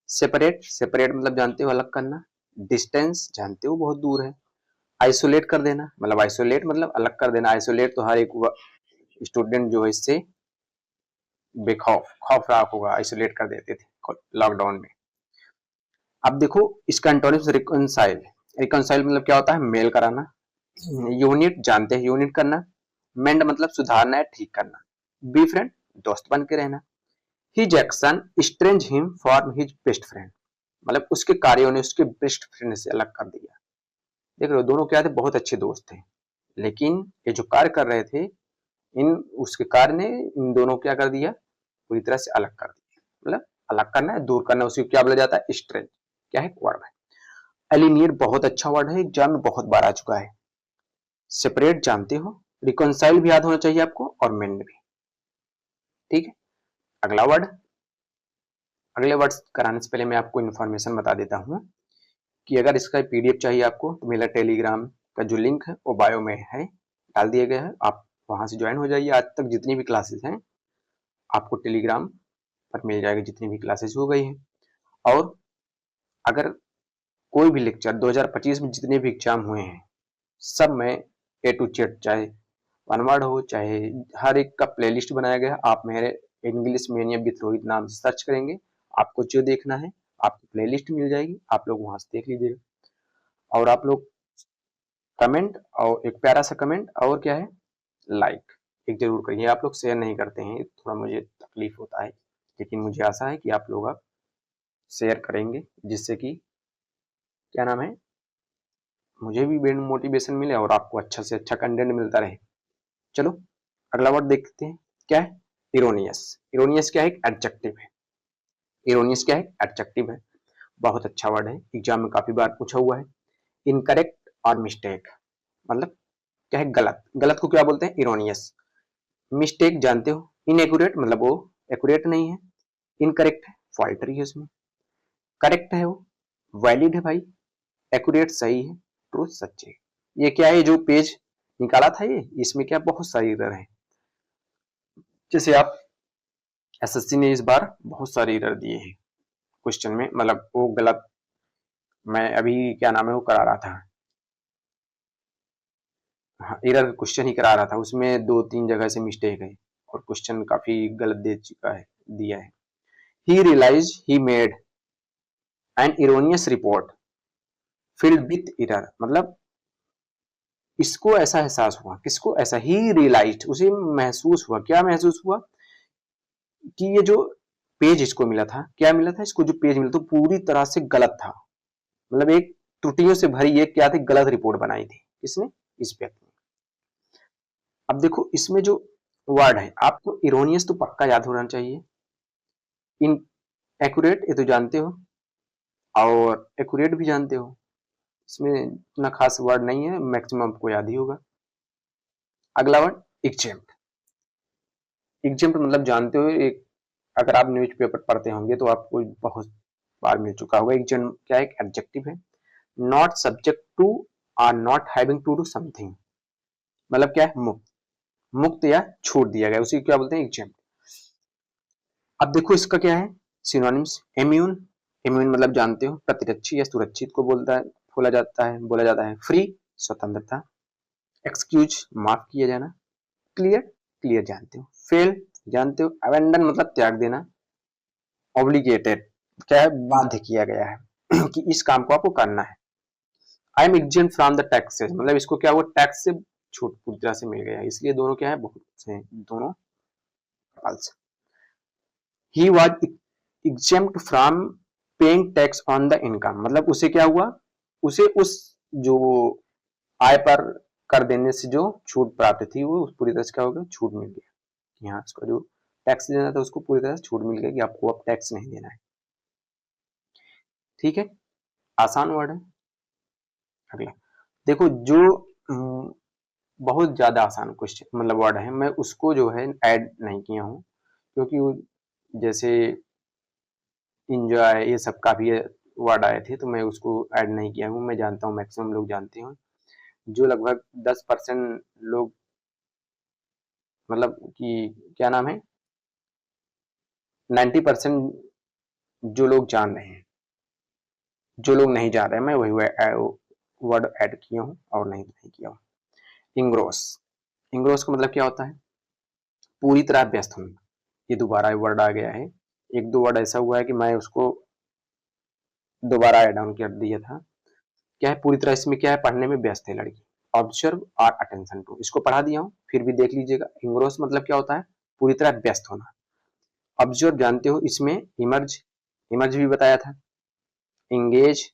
सेपरेट, सेपरेट मतलब जानते हो अलग करना। डिस्टेंस जानते हो बहुत दूर है। आइसोलेट कर देना, मतलब आइसोलेट मतलब अलग कर देना। आइसोलेट तो हर एक स्टूडेंट जो है इससे बेखौफ खौफनाक होगा, आइसोलेट कर देते थे लॉकडाउन में। अब देखो इसका एंटोनिम्स रिकंसाइल। रिकंसाइल मतलब क्या होता है? मेल कराना। यूनिट जानते हैं, यूनिट करना। मेंड मतलब सुधारना है, ठीक करना। बी फ्रेंड दोस्त बन के रहना। His action strange him for his best friend, मतलब उसके कार्यों ने उसके बेस्ट फ्रेंड से अलग कर दिया। देख लो दोनों क्या थे? बहुत अच्छे दोस्त थे, लेकिन ये जो कार्य कर रहे थे, इन उसके कार्य ने इन दोनों को क्या कर दिया? पूरी तरह से अलग कर दिया। मतलब अलग करना है, दूर करना, उसी को क्या बोला जाता है? स्ट्रेंज। क्या है? वर्ब है। एलिनिएट बहुत अच्छा वर्ड है, एग्जाम में बहुत बार आ चुका है। सेपरेट जानते हो, रिकॉन्साइल भी याद होना चाहिए आपको, और मेंड भी। ठीक है, अगला वर्ड। अगले वर्ड कराने से पहले मैं आपको इन्फॉर्मेशन बता देता हूँ कि अगर इसका पीडीएफ चाहिए आपको तो मेरा टेलीग्राम का जो लिंक है वो बायो में है, डाल दिया गया है। आप वहां से ज्वाइन हो जाइए। आज तक जितनी भी क्लासेस हैं आपको टेलीग्राम पर मिल जाएगी, जितनी भी क्लासेस हो गई हैं। और अगर कोई भी लेक्चर 2025 में जितने भी एग्जाम हुए हैं सब में ए टू जेड, चाहे वन वर्ड हो चाहे हर एक का प्लेलिस्ट बनाया गया है। आप मेरे इंग्लिश मीडियम विद रोहित नाम से सर्च करेंगे, आपको जो देखना है आपको प्लेलिस्ट मिल जाएगी, आप लोग वहां से देख लीजिएगा। और आप लोग कमेंट, और एक प्यारा सा कमेंट, और क्या है? लाइक एक जरूर करिए। आप लोग शेयर नहीं करते हैं, थोड़ा मुझे तकलीफ होता है, लेकिन मुझे आशा है कि आप लोग अब शेयर करेंगे, जिससे कि क्या नाम है, मुझे भी मोटिवेशन मिले और आपको अच्छा से अच्छा कंटेंट मिलता रहे। चलो अगला वर्ड देखते हैं, क्या है? इरोनियस। इरोनियस क्या है? एडजेक्टिव है। इरोनियस क्या है? एडजेक्टिव है। बहुत अच्छा वर्ड है, एग्जाम में काफी बार पूछा हुआ है। इनकरेक्ट और मिस्टेक, मतलब क्या है? गलत। गलत को क्या बोलते हैं? इरोनियस। मिस्टेक जानते हो, इनएक्यूरेट मतलब वो एक्यूरेट नहीं है। इनकरेक्ट है, फॉल्टरी है उसमें। करेक्ट है वो वैलिड है भाई। एक्यूरेट सही है, ट्रू सच्चे। ये क्या है? जो पेज निकाला था ये, इसमें क्या बहुत सारी एरर है। जैसे आप एसएससी ने इस बार बहुत सारे एरर दिए हैं क्वेश्चन में, मतलब वो गलत। मैं अभी क्या नाम है वो करा रहा था, एरर क्वेश्चन ही करा रहा था, उसमें 2-3 जगह से मिस्टेक है और क्वेश्चन काफी गलत दे चुका है, दिया है। He realise he made an erroneous report filled with error, मतलब इसको ऐसा एहसास हुआ, किसको? ऐसा ही रियलाइज, उसे महसूस हुआ। क्या महसूस हुआ? कि ये जो पेज इसको मिला था, क्या मिला था इसको? जो पेज मिला था पूरी तरह से गलत था, मतलब एक त्रुटियों से भरी एक क्या थी? गलत रिपोर्ट बनाई थी। किसने? इस व्यक्ति ने। अब देखो इसमें जो वर्ड है, आपको इरोनियस तो पक्का याद होना चाहिए। इन एक्यूरेट ये तो जानते हो, और एक्यूरेट भी जानते हो, इसमें इतना खास वर्ड नहीं है, मैक्सिमम आपको याद ही होगा। अगला वर्ड एग्जेम्प्ट। एग्जेम्प्ट मतलब जानते हो, एक अगर आप न्यूज़पेपर पढ़ते होंगे तो आपको बहुत बार मिल चुका होगा। एग्जेम्प्ट क्या है? एक एडजेक्टिव है। Not subject to or not having to do something, मतलब क्या है? मुक्त। मुक्त या छूट दिया गया, उसी को क्या बोलते हैं? एग्जेम्प्ट। अब देखो इसका क्या है सिनोनिम्स। इम्यून, इम्यून मतलब जानते हो प्रतिरक्षी या सुरक्षित को बोलता है, बोला जाता है। फ्री स्वतंत्रता। एक्सक्यूज माफ किया जाना। क्लियर, क्लियर जानते हो। फेल जानते हो, अबेंडन मतलब त्याग देना। ऑब्लिगेटेड क्या है? बाध्य किया गया है कि इस काम को आपको करना है। I am exempt from the taxes, मतलब इसको क्या हुआ? टैक्स से छूट पूरी तरह से मिल गया, इसलिए दोनों क्या है? बहुत से दोनों false. He was exempt from paying tax on the income, मतलब उसे क्या हुआ? उसे उस जो आय पर कर देने से जो छूट प्राप्त थी वो पूरी तरह से क्या हो गया, छूट मिल गया। यहाँ उसका जो टैक्स देना था उसको पूरी तरह से छूट मिल गया कि आपको अब टैक्स नहीं देना है। ठीक है, आसान वर्ड है। अगला देखो, जो बहुत ज्यादा आसान क्वेश्चन मतलब वर्ड है, मैं उसको जो है ऐड नहीं किया हूँ, क्योंकि वो जैसे इंजॉय ये सब काफी वर्ड आए थे, तो मैं उसको ऐड नहीं किया हूँ। मैं जानता हूँ मैक्सिमम लोग जानते हैं, जो लगभग 10% लोग मतलब कि क्या नाम है 90% जो लोग जान रहे हैं, जो लोग नहीं जान रहे हैं मैं वही वर्ड ऐड किया हूँ और नहीं किया हूँ। इंग्रोस, इंग्रोस का मतलब क्या होता है, पूरी तरह व्यस्त होना। ये दोबारा वर्ड आ गया है, एक दो वर्ड ऐसा हुआ है कि मैं उसको दोबारा ऐड ऑन कर दिया था। क्या है पूरी तरह, इसमें क्या है पढ़ने में व्यस्त है लड़की। ऑब्जर्व और अटेंशन टू, इसको पढ़ा दिया हूँ फिर भी देख लीजिएगा। इंग्रोस मतलब क्या होता है, पूरी तरह व्यस्त होना। ऑब्जर्व जानते हो, इसमें इमर्ज, इमर्ज भी बताया था। इंगेज,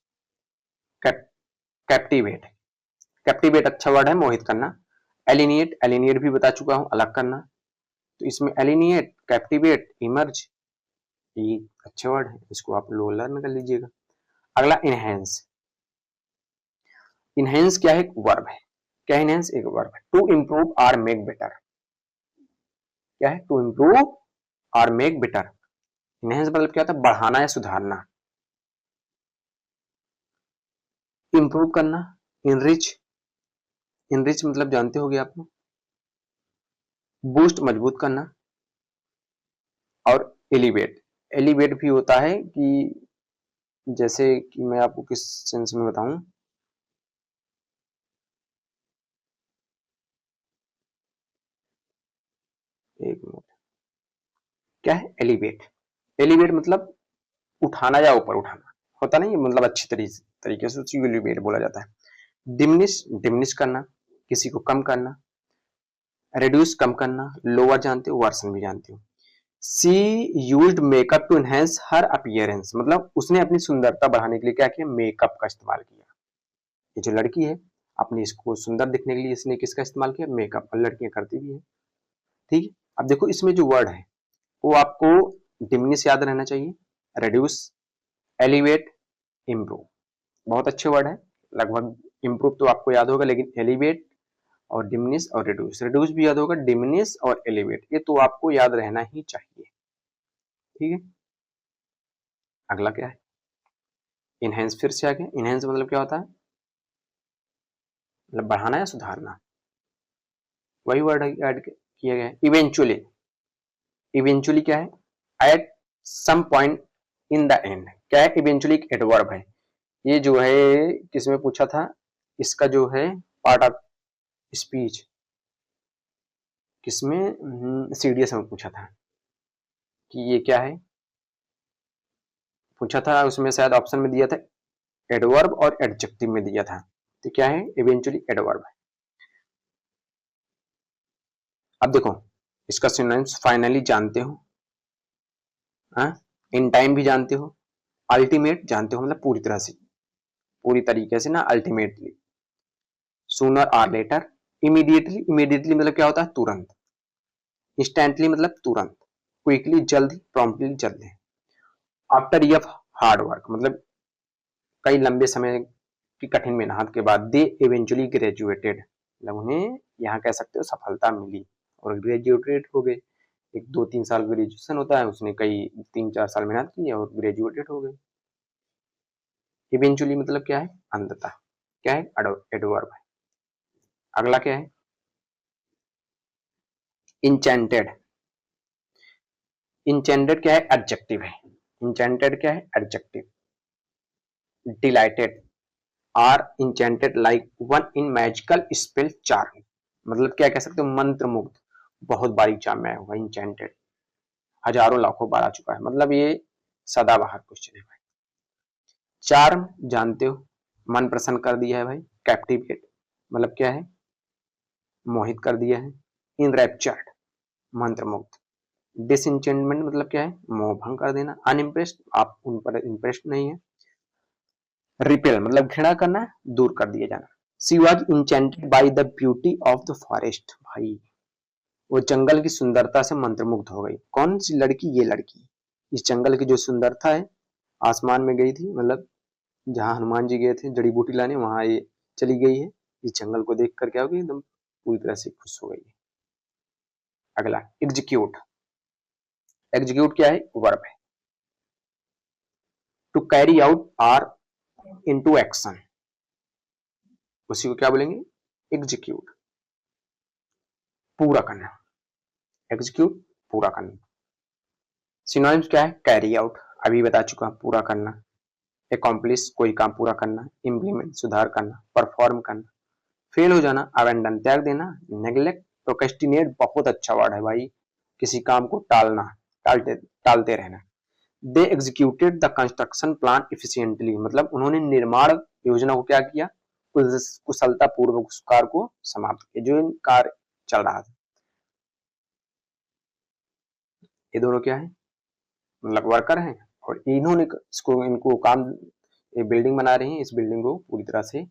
कैप्टिवेट, कैप्टिवेट अच्छा वर्ड है, मोहित करना। एलिनिएट, एलिनिएट भी बता चुका हूं, अलग करना। तो इसमें एलिनिएट, कैप्टिवेट, इमर्ज, ये अच्छे वर्ड है, इसको आप लोग लर्न कर लीजिएगा। अगला इनहेंस, इनहेंस क्या है, वर्ब है। क्या इनहेंस, एक वर्ब है। टू इम्प्रूव और मेक बेटर, क्या है, टू इम्प्रूव और मेक बेटर। इनहेंस मतलब क्या होता है, बढ़ाना या सुधारना। इम्प्रूव करना, इनरिच, इनरिच मतलब जानते होगे आप लोग, बूस्ट मजबूत करना। और एलिवेट, एलिवेट भी होता है कि जैसे कि मैं आपको किस सेंस में बताऊं, एक मिनट, क्या है एलिवेट, एलिवेट मतलब उठाना या ऊपर उठाना होता नहीं, मतलब अच्छी तरीके से उसी को एलिवेट बोला जाता है। डिमिनिश, डिमिनिश करना, किसी को कम करना। रिड्यूस कम करना, लोअर जानते हो, वर्सन भी जानते हो। She used makeup to enhance her appearance, मतलब उसने अपनी सुंदरता बढ़ाने के लिए क्या किया, मेकअप का इस्तेमाल किया। ये जो लड़की है अपनी इसको सुंदर दिखने के लिए इसने किसका इस्तेमाल किया, मेकअप, और लड़कियां करती भी है। ठीक है, अब देखो इसमें जो वर्ड है वो आपको डिमिनिश याद रहना चाहिए, रिड्यूस, एलिवेट, इम्प्रूव, बहुत अच्छे वर्ड है। लगभग इम्प्रूव तो आपको याद होगा, लेकिन एलिवेट और डिमिनिश और रिड्यूस, रिड्यूस भी याद होगा, डिमिनिश और एलिवेट ये तो आपको याद रहना ही चाहिए। ठीक है, अगला क्या है, इनहेंस, फिर से आ गया। इनहेंस मतलब क्या होता है, मतलब बढ़ाना या सुधारना, वही वर्ड ऐड किया गया है। इवेंचुअली, इवेंचुअली क्या है, at some point in the end, क्या है, इवेंचुअली एक एडवर्ब है। ये जो है किसमें पूछा था, इसका जो है पार्ट ऑफ स्पीच किसमें, सीडीएस में पूछा था कि ये क्या है, पूछा था उसमें शायद ऑप्शन में दिया था एडवर्ब और एडजेक्टिव में दिया था। तो क्या है, इवेंचुअली एडवर्ब है। अब देखो इसका सिनोनिम्स, फाइनली जानते हो, हाँ, इन टाइम भी जानते हो, अल्टीमेट जानते हो मतलब पूरी तरह से, पूरी तरीके से ना, अल्टीमेटली, सूनर और लेटर, इमीडिएटली, इमीडिएटली मतलब क्या होता है, तुरंत, इंस्टेंटली मतलब तुरंत, क्विकली जल्द, प्रॉम्प्टली जल्द। आफ्टर ईयर हार्ड वर्क मतलब कई लंबे समय की कठिन मेहनत के बाद, दे इवेंचुअली ग्रेजुएटेड मतलब उन्हें यहाँ कह सकते हो सफलता मिली और ग्रेजुएटेड हो गए। एक 2-3 साल ग्रेजुएशन होता है, उसने कई 3-4 साल मेहनत की और ग्रेजुएटेड हो गए। इवेंचुअली मतलब क्या है, अंततः, क्या है, एडवर्ब है। अगला क्या है, इंचेंटेड, इंचेंटेड क्या है, एडजेक्टिव है। इंचेंटेड क्या है, adjective. Delighted, or enchanted like one in magical spell charm, मतलब क्या कह सकते हो, मंत्र मुग्ध, बहुत बारीक चाम में आया हुआ, इंचेंटेड, हजारों लाखों बार आ चुका है, मतलब ये सदाबहार क्वेश्चन है भाई। चार्म जानते हो, मन प्रसन्न कर दिया है भाई। कैप्टिवेट मतलब क्या है, मोहित कर दिया है। इनरैप्चर्ड मंत्रमुग्ध। डिसइंचेंटमेंट मतलब क्या है, मोह भंग कर देना। अनइम्प्रेस्ड आप उन पर इंप्रेस्ड नहीं है। रिपेल मतलब घृणा करना, दूर कर दिया जाना। She was enchanted by the beauty of the forest. भाई वो जंगल की सुंदरता से मंत्रमुग्ध हो गई। कौन सी लड़की? ये लड़की इस जंगल की जो सुंदरता है, आसमान में गई थी, मतलब जहां हनुमान जी गए थे जड़ी बूटी लाने, वहां ये चली गई है। इस जंगल को देख कर क्या होगी, एकदम पूरी तरह से खुश हो गई है। अगला एग्जीक्यूट। एग्जीक्यूट क्या है? वर्ब है। To carry out or into action, उसी को क्या बोलेंगे? एग्जीक्यूट। पूरा करना, एग्जीक्यूट पूरा करना। सिनोनिम्स क्या है? कैरी आउट, अभी बता चुका, पूरा करना। एकम्प्लिश, कोई काम पूरा करना। इम्प्लीमेंट, सुधार करना। परफॉर्म करना। फेल हो जाना, अबेंडन, त्याग देना। नेग्लेक्ट, प्रोक्रेस्टिनेट बहुत अच्छा वर्ड है भाई, किसी काम को टालना, टालते रहना। They executed the construction plan efficiently, मतलब उन्होंने निर्माण योजना को क्या किया? कुशलता पूर्वक उस कार्य को समाप्त किया, जो कार्य चल रहा था। ये दोनों क्या है? मतलब वर्कर हैं, और इन्होंने इनको काम, ये बिल्डिंग बना रही है, इस बिल्डिंग को पूरी तरह से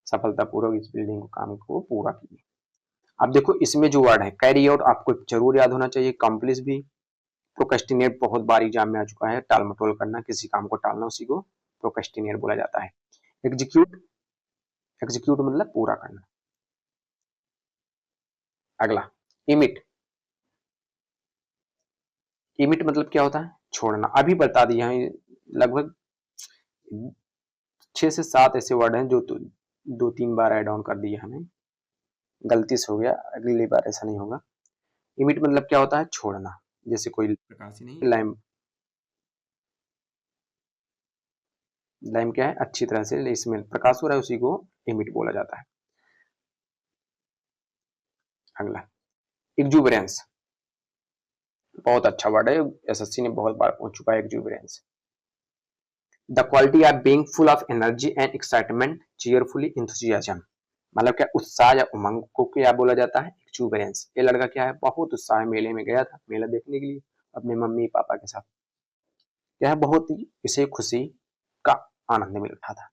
सफलतापूर्वक इस बिल्डिंग को काम को पूरा किया। अब देखो इसमें जो वर्ड है कैरी आउट, आपको जरूर याद होना चाहिए। कॉम्प्लिस भी। प्रोक्रेस्टिनेट बहुत बार एग्जाम में आ चुका है, टाल मटोल करना, किसी काम को टालना, उसी को प्रोक्रेस्टिनेट बोला जाता है। एग्जीक्यूट, एग्जीक्यूट मतलब पूरा करना। अगला इमिट। इमिट मतलब क्या होता है? छोड़ना। अभी बता दिया है, लगभग 6 से 7 ऐसे वर्ड हैं जो 2-3 बार ऐड ऑन कर दिए हमें, गलती से हो गया, अगली बार ऐसा नहीं होगा। इमिट मतलब क्या होता है? छोड़ना। जैसे कोई प्रकाश ही नहीं, लाइम, लाइम क्या है? अच्छी तरह से इसमें प्रकाश हो रहा है, उसी को इमिट बोला जाता है। अगला एक्जुबरेंस, बहुत अच्छा वर्ड है, एसएससी ने बहुत बार पूछ चुका है exuberance. The quality of being full of energy and excitement, cheerfully enthusiasm, मतलब क्या? उत्साह या उमंग को क्या बोला जाता है? एक्जुबरेंस। ये लड़का क्या है? बहुत उत्साह, मेले में गया था, मेला देखने के लिए अपने मम्मी पापा के साथ। क्या है? बहुत ही इसे खुशी का आनंद मिल रहा था।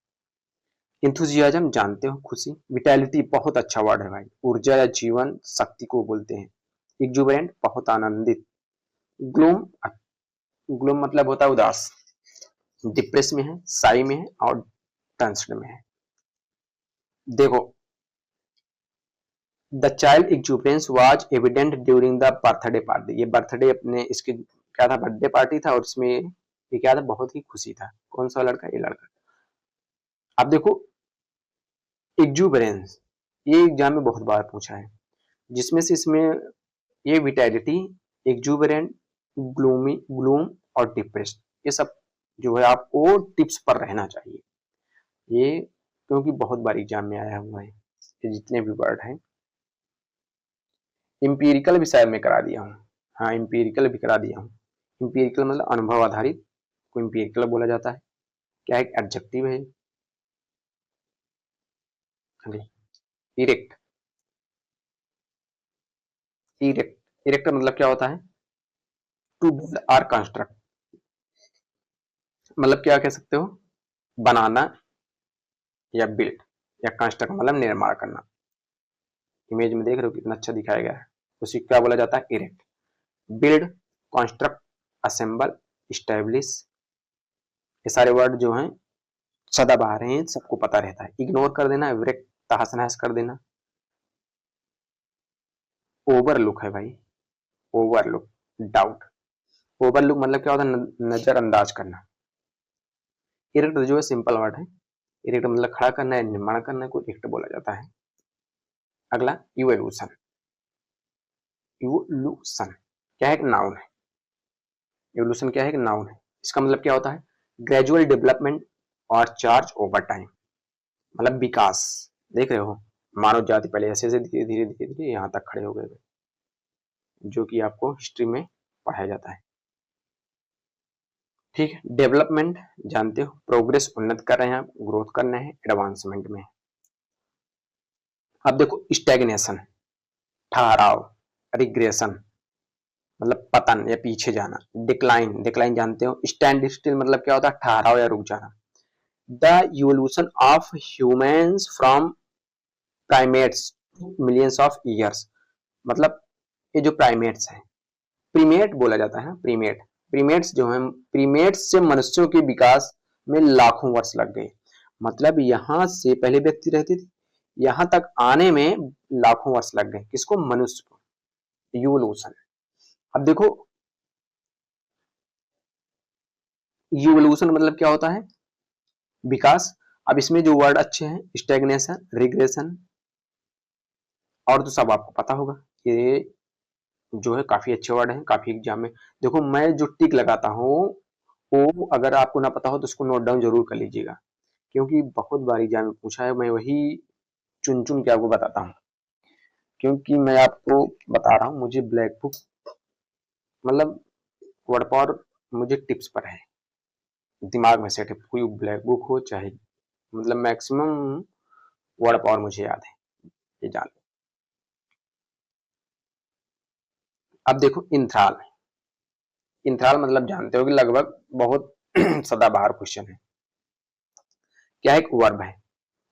इंथुजियाज्म जानते हो? खुशी। विटैलिटी बहुत अच्छा वर्ड है भाई, ऊर्जा या जीवन शक्ति को बोलते हैं। एक्जुबरेंट बहुत आनंदित। ग्लूम, ग्लूम मतलब होता है उदास। डिप्रेस में है, साई में है, और टेंस्ड में है। देखो the child exuberance was evident during the birthday party, ये बर्थडे अपने इसके क्या था? बर्थडे पार्टी था, और इसमें ये क्या था? बहुत ही खुशी था। कौन सा लड़का? ये लड़का। अब देखो एक्जुबरेंस, ये एग्जाम में बहुत बार पूछा है, जिसमें से इसमें ये विटैलिटी, एक्जुबरेंट, ग्लूमी, ग्लूम और डिप्रेस्ड, ये सब जो है आपको टिप्स पर रहना चाहिए ये, क्योंकि बहुत बार एग्जाम में आया हुआ है। ये जितने भी वर्ड हैं, इंपीरिकल भी शायद मैं करा दिया हूँ। हाँ, इंपीरिकल भी करा दिया हूँ। इंपीरिकल मतलब अनुभव आधारित को इंपीरिकल बोला जाता है। क्या एक एडजेक्टिव है? इरेक्ट, इरेक्ट, इरेक्ट मतलब क्या होता है? टू बिल्ड आर कंस्ट्रक्ट, मतलब क्या कह सकते हो? बनाना या बिल्ड, या कंस्ट्रक्ट मतलब निर्माण करना। इमेज में देख रहे हो कितना अच्छा दिखाया गया है, उसी क्या बोला जाता है? Erect. Build, construct, assemble, establish, ये सारे वर्ड जो हैं सदाबहार हैं, सबको पता रहता है। इग्नोर कर देना, इरेक्ट तहस नहस कर देना। ओवरलुक है भाई, ओवरलुक, डाउट। ओवरलुक मतलब क्या होता है? नजरअंदाज करना। इरेक्ट जो है सिंपल वर्ड है, इरेक्ट मतलब खड़ा करना है, निर्माण करना को इरेक्ट बोला जाता है। अगला इवोल्यूशन। इवोल्यूशन क्या है? एक नाउन है। इवोल्यूशन क्या है? एक नाउन है। इसका मतलब क्या होता है? ग्रेजुअल डेवलपमेंट और चार्ज ओवर टाइम, मतलब विकास। देख रहे हो, मानव जाति पहले ऐसे ऐसे धीरे धीरे धीरे धीरे यहाँ तक खड़े हो गए, जो कि आपको हिस्ट्री में पढ़ाया जाता है। ठीक है, डेवलपमेंट जानते हो? प्रोग्रेस, उन्नत कर रहे हैं आप, ग्रोथ करना है, एडवांसमेंट में। अब देखो स्टैग्नेशन, ठहराव, रिग्रेशन मतलब पतन या पीछे जाना। डिक्लाइन, डिक्लाइन जानते हो? स्टैंड स्टिल मतलब क्या होता है? ठहराव या रुक जाना। The evolution of humans from primates millions of years. मतलब ये जो प्राइमेट्स हैं, प्रीमेट बोला जाता है, प्रीमेट, प्रीमेट्स जो हैं, प्रीमेट्स से मनुष्यों के विकास में लाखों वर्ष लग गए। मतलब यहां से पहले व्यक्ति रहते थे, यहां तक आने में लाखों वर्ष लग गए। किसको? मनुष्य को। इवोल्यूशन। अब देखो, इवोल्यूशन मतलब क्या होता है? विकास। अब इसमें जो वर्ड अच्छे हैं, स्टैग्नेशन, रिग्रेशन, और तो सब आपको पता होगा। ये जो है काफी अच्छे वर्ड हैं, काफी एग्जाम में। देखो मैं जो टिक लगाता हूँ, वो अगर आपको ना पता हो तो उसको नोट डाउन जरूर कर लीजिएगा, क्योंकि बहुत बार एग्जाम में पूछा है। मैं वही चुन चुन के आपको बताता हूँ, क्योंकि मैं आपको बता रहा हूँ, मुझे ब्लैक बुक मतलब वर्ड पावर मुझे टिप्स पर है, दिमाग में सेट है। कोई ब्लैक बुक हो चाहे, मतलब मैक्सिमम वर्ड पावर मुझे याद है, ये जान लो। अब देखो इंथ्राल। इंथ्राल मतलब जानते हो कि लगभग बहुत सदाबहार क्वेश्चन है। क्या एक वर्ब है?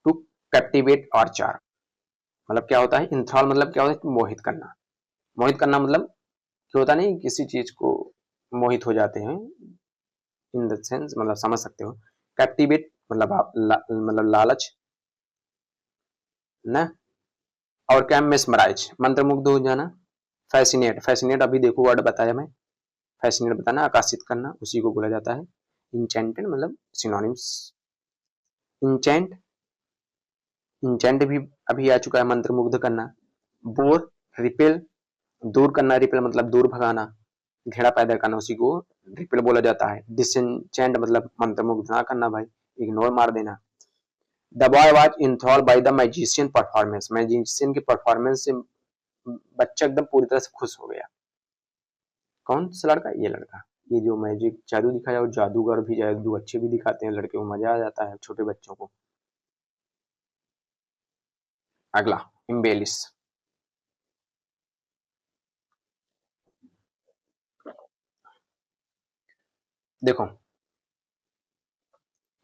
टू कैप्टिवेट और चार। मतलब क्या होता है? इंथ्राल मतलब क्या होता है? मोहित करना। मोहित करना मतलब क्या होता नहीं, किसी चीज को मोहित हो जाते हैं, इन द सेंस मतलब समझ सकते हो। कैप्टिवेट मतलब आप मतलब लालच ना। और क्या? मेस्मराइज, मंत्रमुग्ध हो जाना। फैसिनेट, फैसिनेट अभी देखो वर्ड बताया मैं, फैसिनेट बताना, आकर्षित करना, उसी को बोला जाता है। इंचेंटेड मतलब सिनोनिम्स। इंचेंट, इंचेंट भी अभी आ चुका है, मंत्रमुग्ध करना। बोर, रिपेल, दूर करना, रिपेल मतलब दूर भगाना, घेरा पैदा करना, उसी को रिपेल बोला जाता है। डिसएंचेंट मतलब मंत्रमुग्ध ना करना भाई, इग्नोर मार देना। The boy was enthralled by the magician performance, magician के परफॉर्मेंस से बच्चा एकदम पूरी तरह से खुश हो गया। कौन सा लड़का? ये लड़का। ये जो मैजिक जादू दिखाया, और जादूगर भी जादू अच्छे भी दिखाते हैं लड़के को, मजा आ जाता है छोटे बच्चों को। अगला, इम्बेलिस। देखो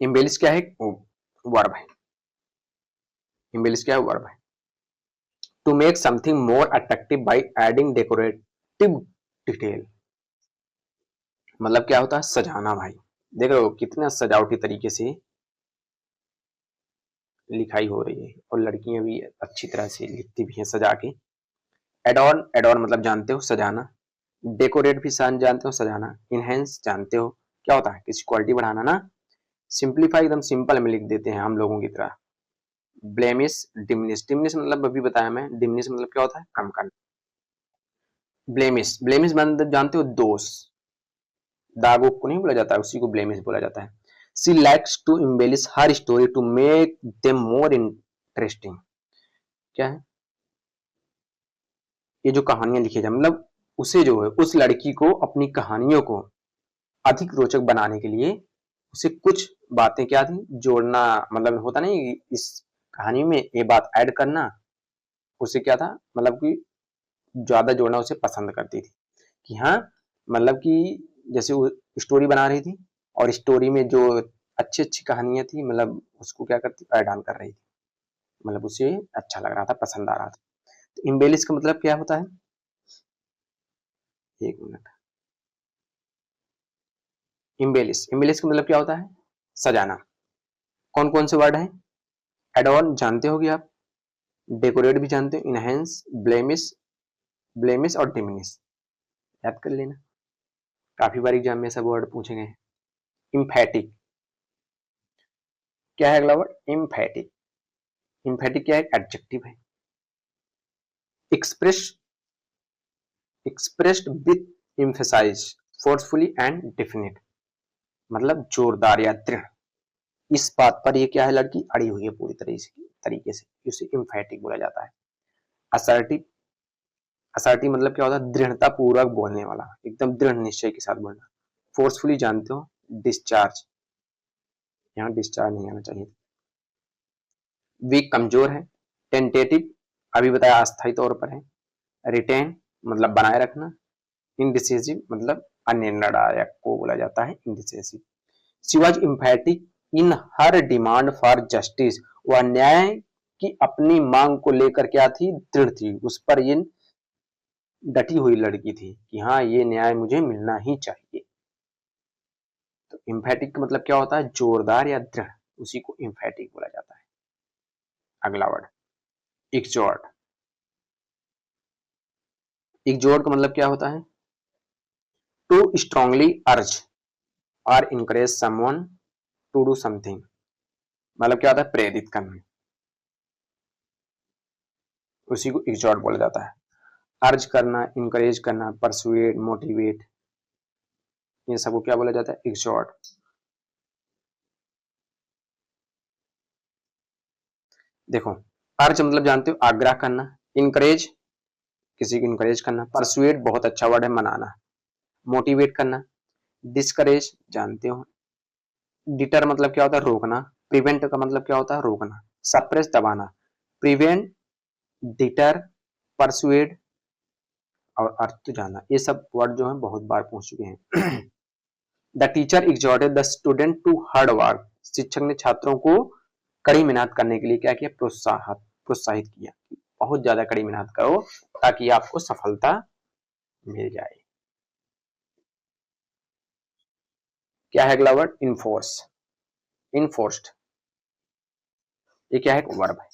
इम्बेलिस क्या है? वर्ब है। इम्बेलिस क्या है? वर्ब है। To make something more attractive by adding decorative detail. मतलब क्या होता है? सजाना भाई। देख रहे हो कितना सजावटी तरीके से लिखाई हो रही है, और लड़कियां भी अच्छी तरह से लिखती भी हैं सजा के। एडॉर्न, एडॉर्न मतलब जानते हो, सजाना। डेकोरेट भी जानते हो, सजाना। इनहेंस जानते हो क्या होता है? किसी क्वालिटी बढ़ाना ना। सिंप्लीफाई एकदम सिंपल में लिख देते हैं हम लोगों की तरह। ब्लेमिश, डिमिनिश, डिमिनिश मतलब अभी बताया मैं, डिमिनिश मतलब क्या होता है? कम करना। ब्लेमिश, ब्लेमिश मतलब जानते हो? दोष, दागों को नहीं बोला जाता है, उसी को ब्लेमिश बोला जाता है। She likes to embellish her story to make them more interesting. क्या है? ये जो कहानियां लिखी जाए, मतलब उसे जो है, उस लड़की को अपनी कहानियों को अधिक रोचक बनाने के लिए उसे कुछ बातें क्या थी? जोड़ना, मतलब होता नहीं, इस कहानी में ये बात ऐड करना, उसे क्या था? मतलब कि ज्यादा जोड़ना उसे पसंद करती थी। कि हाँ, मतलब कि जैसे वो स्टोरी बना रही थी, और स्टोरी में जो अच्छी अच्छी कहानियां थी, मतलब उसको क्या करती? ऐड ऑन कर रही थी, मतलब उसे अच्छा लग रहा था, पसंद आ रहा था। तो इम्बेलिश का मतलब क्या होता है? एक मिनट। इम्बेलिश, इम्बेलिश का मतलब क्या होता है? सजाना। कौन कौन से वर्ड हैं? एडॉन जानते होगे आप, डेकोरेट भी जानते हो, इनहेंस, ब्लेमिश, ब्लेमिश और डिमिनिश, याद कर लेना, काफी बार एग्जाम में सब वर्ड पूछे गए हैं। इम्फेटिक, क्या है अगला वर्ड? इम्फेटिक। इम्फेटिक क्या है? एडजेक्टिव है। Express, expressed with emphasize, forcefully and definite, मतलब जोरदार या दृढ़। इस बात पर ये क्या है? लड़की अड़ी हुई है पूरी तरीके से, उसे इम्फेटिक बोला जाता है। असर्टिव, असर्टिव मतलब क्या होता है? दृढ़ता पूर्वक बोलने वाला, एकदम दृढ़ निश्चय के साथ बोलना। फोर्सफुली जानते हो, डिस्चार्ज, यहाँ डिस्चार्ज नहीं आना चाहिए। वीक कमजोर है। टेंटेटिव अभी बताया अस्थायी तौर पर है। रिटेन मतलब बनाए रखना। इनडिसिसिव मतलब अनिर्णयात्मक को बोला जाता है indecisive. She was emphatic in her demand for justice, वह न्याय की अपनी मांग को लेकर क्या थी, दृढ़ थी, उस पर ये डटी हुई लड़की थी कि हाँ ये न्याय मुझे मिलना ही चाहिए। तो इम्फेटिक का मतलब क्या होता है, जोरदार या दृढ़, उसी को इम्फेटिक बोला जाता है। अगला वर्ड एक्सजॉर्ट। एक्सजॉर्ट का मतलब क्या होता है, टू स्ट्रांगली अर्ज और encourage someone to do something, मतलब क्या होता है, प्रेरित करना, उसी को एक्सजॉर्ट बोला जाता है। अर्ज करना, इनकरेज करना, परसुएड, मोटिवेट, ये सबको क्या बोला जाता है, एक्सजॉर्ट। देखो अर्ज मतलब जानते हो, आग्रह करना, इनकरेज किसी को इनकरेज करना, परसुएड बहुत अच्छा वर्ड है, मनाना, मोटिवेट करना, डिस्करेज जानते हो, डिटर मतलब क्या होता है, रोकना, प्रिवेंट का मतलब क्या होता है, रोकना, सप्रेस दबाना, प्रिवेंट, डिटर, परसुएड और अर्थ तो जाना, ये सब वर्ड जो है बहुत बार पूछ चुके हैं। The teacher exhorted the student to hard work, शिक्षक ने छात्रों को कड़ी मेहनत करने के लिए क्या किया, प्रोत्साहित किया, बहुत ज्यादा कड़ी मेहनत करो ताकि आपको सफलता मिल जाए। क्या है अगला वर्ड, इनफोर्स, इनफोर्स्ड, ये क्या है, वर्ब है।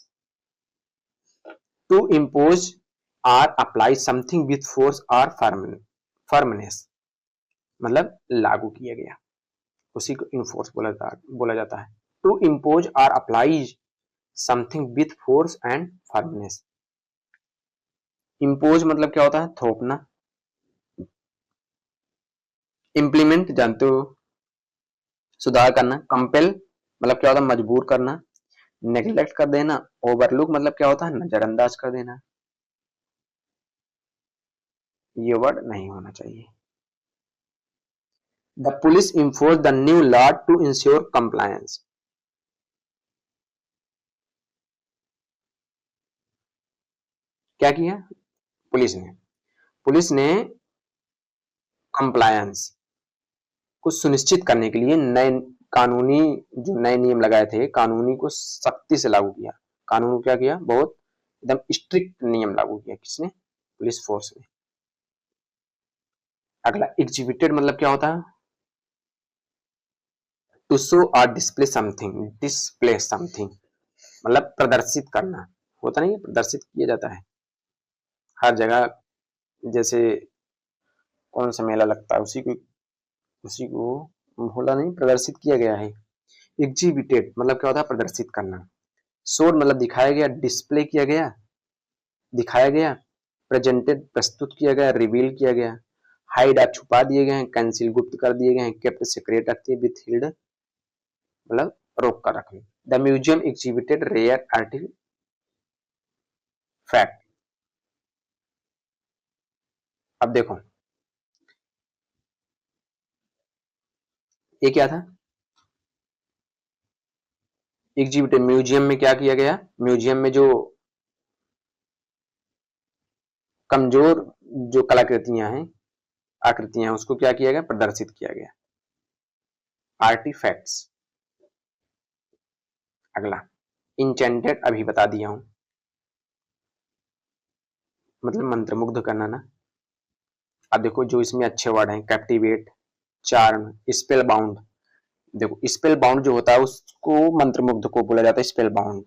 To impose or apply something with force or firmness, मतलब लागू किया गया, उसी को इनफोर्स बोला जाता है। To impose or apply something with force and firmness. Impose मतलब क्या होता है, थोपना, इम्प्लीमेंट जानते हो, सुधार करना, कंपेल मतलब क्या होता है, मजबूर करना, नेग्लेक्ट कर देना, ओवरलुक मतलब क्या होता है, नजरअंदाज कर देना, ये वर्ड नहीं होना चाहिए। The police enforce the new law to ensure compliance, क्या किया पुलिस ने कंप्लायंस को सुनिश्चित करने के लिए नए कानूनी जो नए नियम लगाए थे, कानूनी को सख्ती से लागू किया, कानून को क्या किया, बहुत एकदम स्ट्रिक्ट नियम लागू किया, किसने, पुलिस फोर्स ने। अगला एग्जीक्यूटेड मतलब क्या होता है, टू शो और डिस्प्ले समथिंग मतलब प्रदर्शित करना, होता नहीं है, प्रदर्शित किया जाता है हर जगह, जैसे कौन सा मेला लगता है, उसी को भूला नहीं, प्रदर्शित किया गया है। एग्जीबिटेड मतलब क्या होता है, प्रदर्शित करना, शोड मतलब दिखाया गया, डिस्प्ले किया गया, दिखाया गया, प्रेजेंटेड प्रस्तुत किया गया, रिवील किया गया, हाइड आप छुपा दिए गए हैं, कैंसिल गुप्त कर दिए गए हैं, केप्ट सीक्रेट रखते हैं, विथ हिल्ड मतलब रोक कर रखना। The museum exhibited rare artifact. अब देखो ये क्या था, एग्जीबिटेड, म्यूजियम में क्या किया गया, म्यूजियम में जो कमजोर जो कलाकृतियां हैं, आकृतियां हैं, उसको क्या किया गया, प्रदर्शित किया गया, आर्टिफैक्ट्स। अगला इंचेंटेड, अभी बता दिया हूं, मतलब मंत्रमुग्ध करना ना। अब देखो जो इसमें अच्छे वर्ड हैं, कैप्टिवेट, चार्म, स्पेल बाउंड, देखो स्पेल बाउंड जो होता है उसको मंत्रमुग्ध को बोला जाता है स्पेल बाउंड,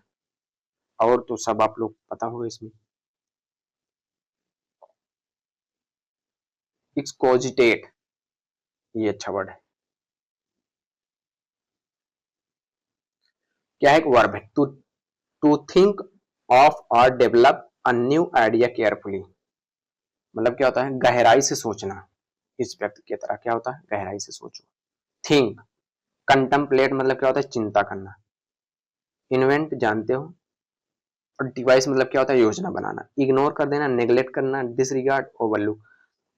और तो सब आप लोग पता होगा इसमें। एक्सकोजिटेट, ये अच्छा वर्ड है, क्या है, एक वर्ब है, टू थिंक ऑफ और develop a new idea carefully, मतलब क्या होता है, गहराई से सोचना, इस व्यक्ति की तरह क्या होता है, गहराई से सोचो। थिंक, कंटम्पलेट मतलब क्या होता है, चिंता करना, इन्वेंट जानते हो, और डिवाइस मतलब क्या होता है, योजना बनाना, इग्नोर कर देना, नेग्लेक्ट करना, डिसरिगार्ड, ओवरलुक।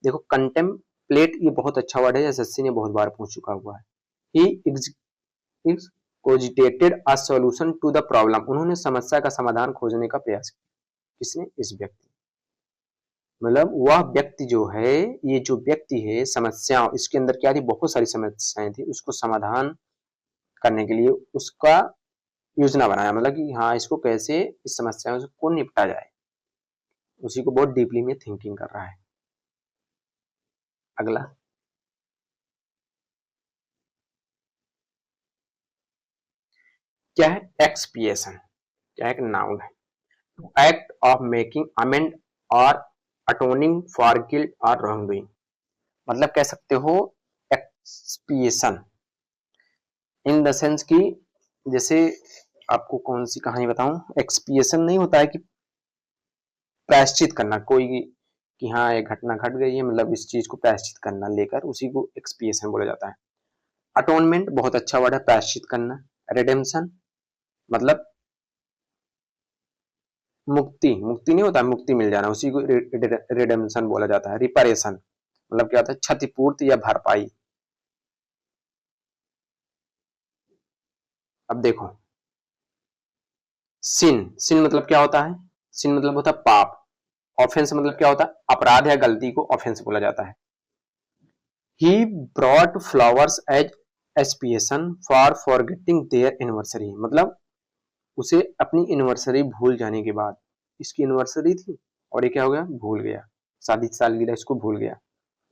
देखो कंटेम्पलेट ये बहुत अच्छा वर्ड है, एसएससी ने बहुत बार पूछ चुका हुआ है। He cogitated a solution to the problem, उन्होंने समस्या का समाधान खोजने का प्रयास किया, किसने, इस व्यक्ति, मतलब वह व्यक्ति जो है, ये जो व्यक्ति है, समस्या इसके अंदर क्या थी, बहुत सारी समस्याएं थी, उसको समाधान करने के लिए उसका योजना बनाया, मतलब कि हाँ इसको कैसे इस समस्या को निपटा जाए, उसी को बहुत डीपली में थिंकिंग कर रहा है। अगला क्या है? एक्सपिएशन। क्या एक नाउन है? एक्ट ऑफ मेकिंग अमेंड और अटोनिंग फॉर गिल्ट और रॉन्ग डूइंग। मतलब कह सकते हो एक्सपिएशन इन द सेंस की, जैसे आपको कौन सी कहानी बताऊं, एक्सपिएशन नहीं होता है कि प्रायश्चित करना कोई, कि हाँ ये घटना घट गई है, मतलब इस चीज को प्रायश्चित करना लेकर, उसी को एक्सपिएशन बोला जाता है। अटोनमेंट बहुत अच्छा वर्ड है, प्रायश्चित करना। रिडेम्पशन मतलब मुक्ति, मुक्ति नहीं होता, मुक्ति मिल जाना, उसी को रिडेम्पशन बोला जाता है। रिपारेशन मतलब क्या होता है? क्षतिपूर्ति या भरपाई। अब देखो सिन, सिन मतलब क्या होता है? सिन मतलब होता है पाप। ऑफेंस मतलब क्या होता है? अपराध या गलती को ऑफेंस बोला जाता है। He brought flowers as expiation for forgetting their anniversary. मतलब उसे अपनी एनिवर्सरी भूल जाने के बाद, इसकी एनिवर्सरी थी और ये क्या हो गया? भूल गया, शादी सालगिरह इसको भूल गया,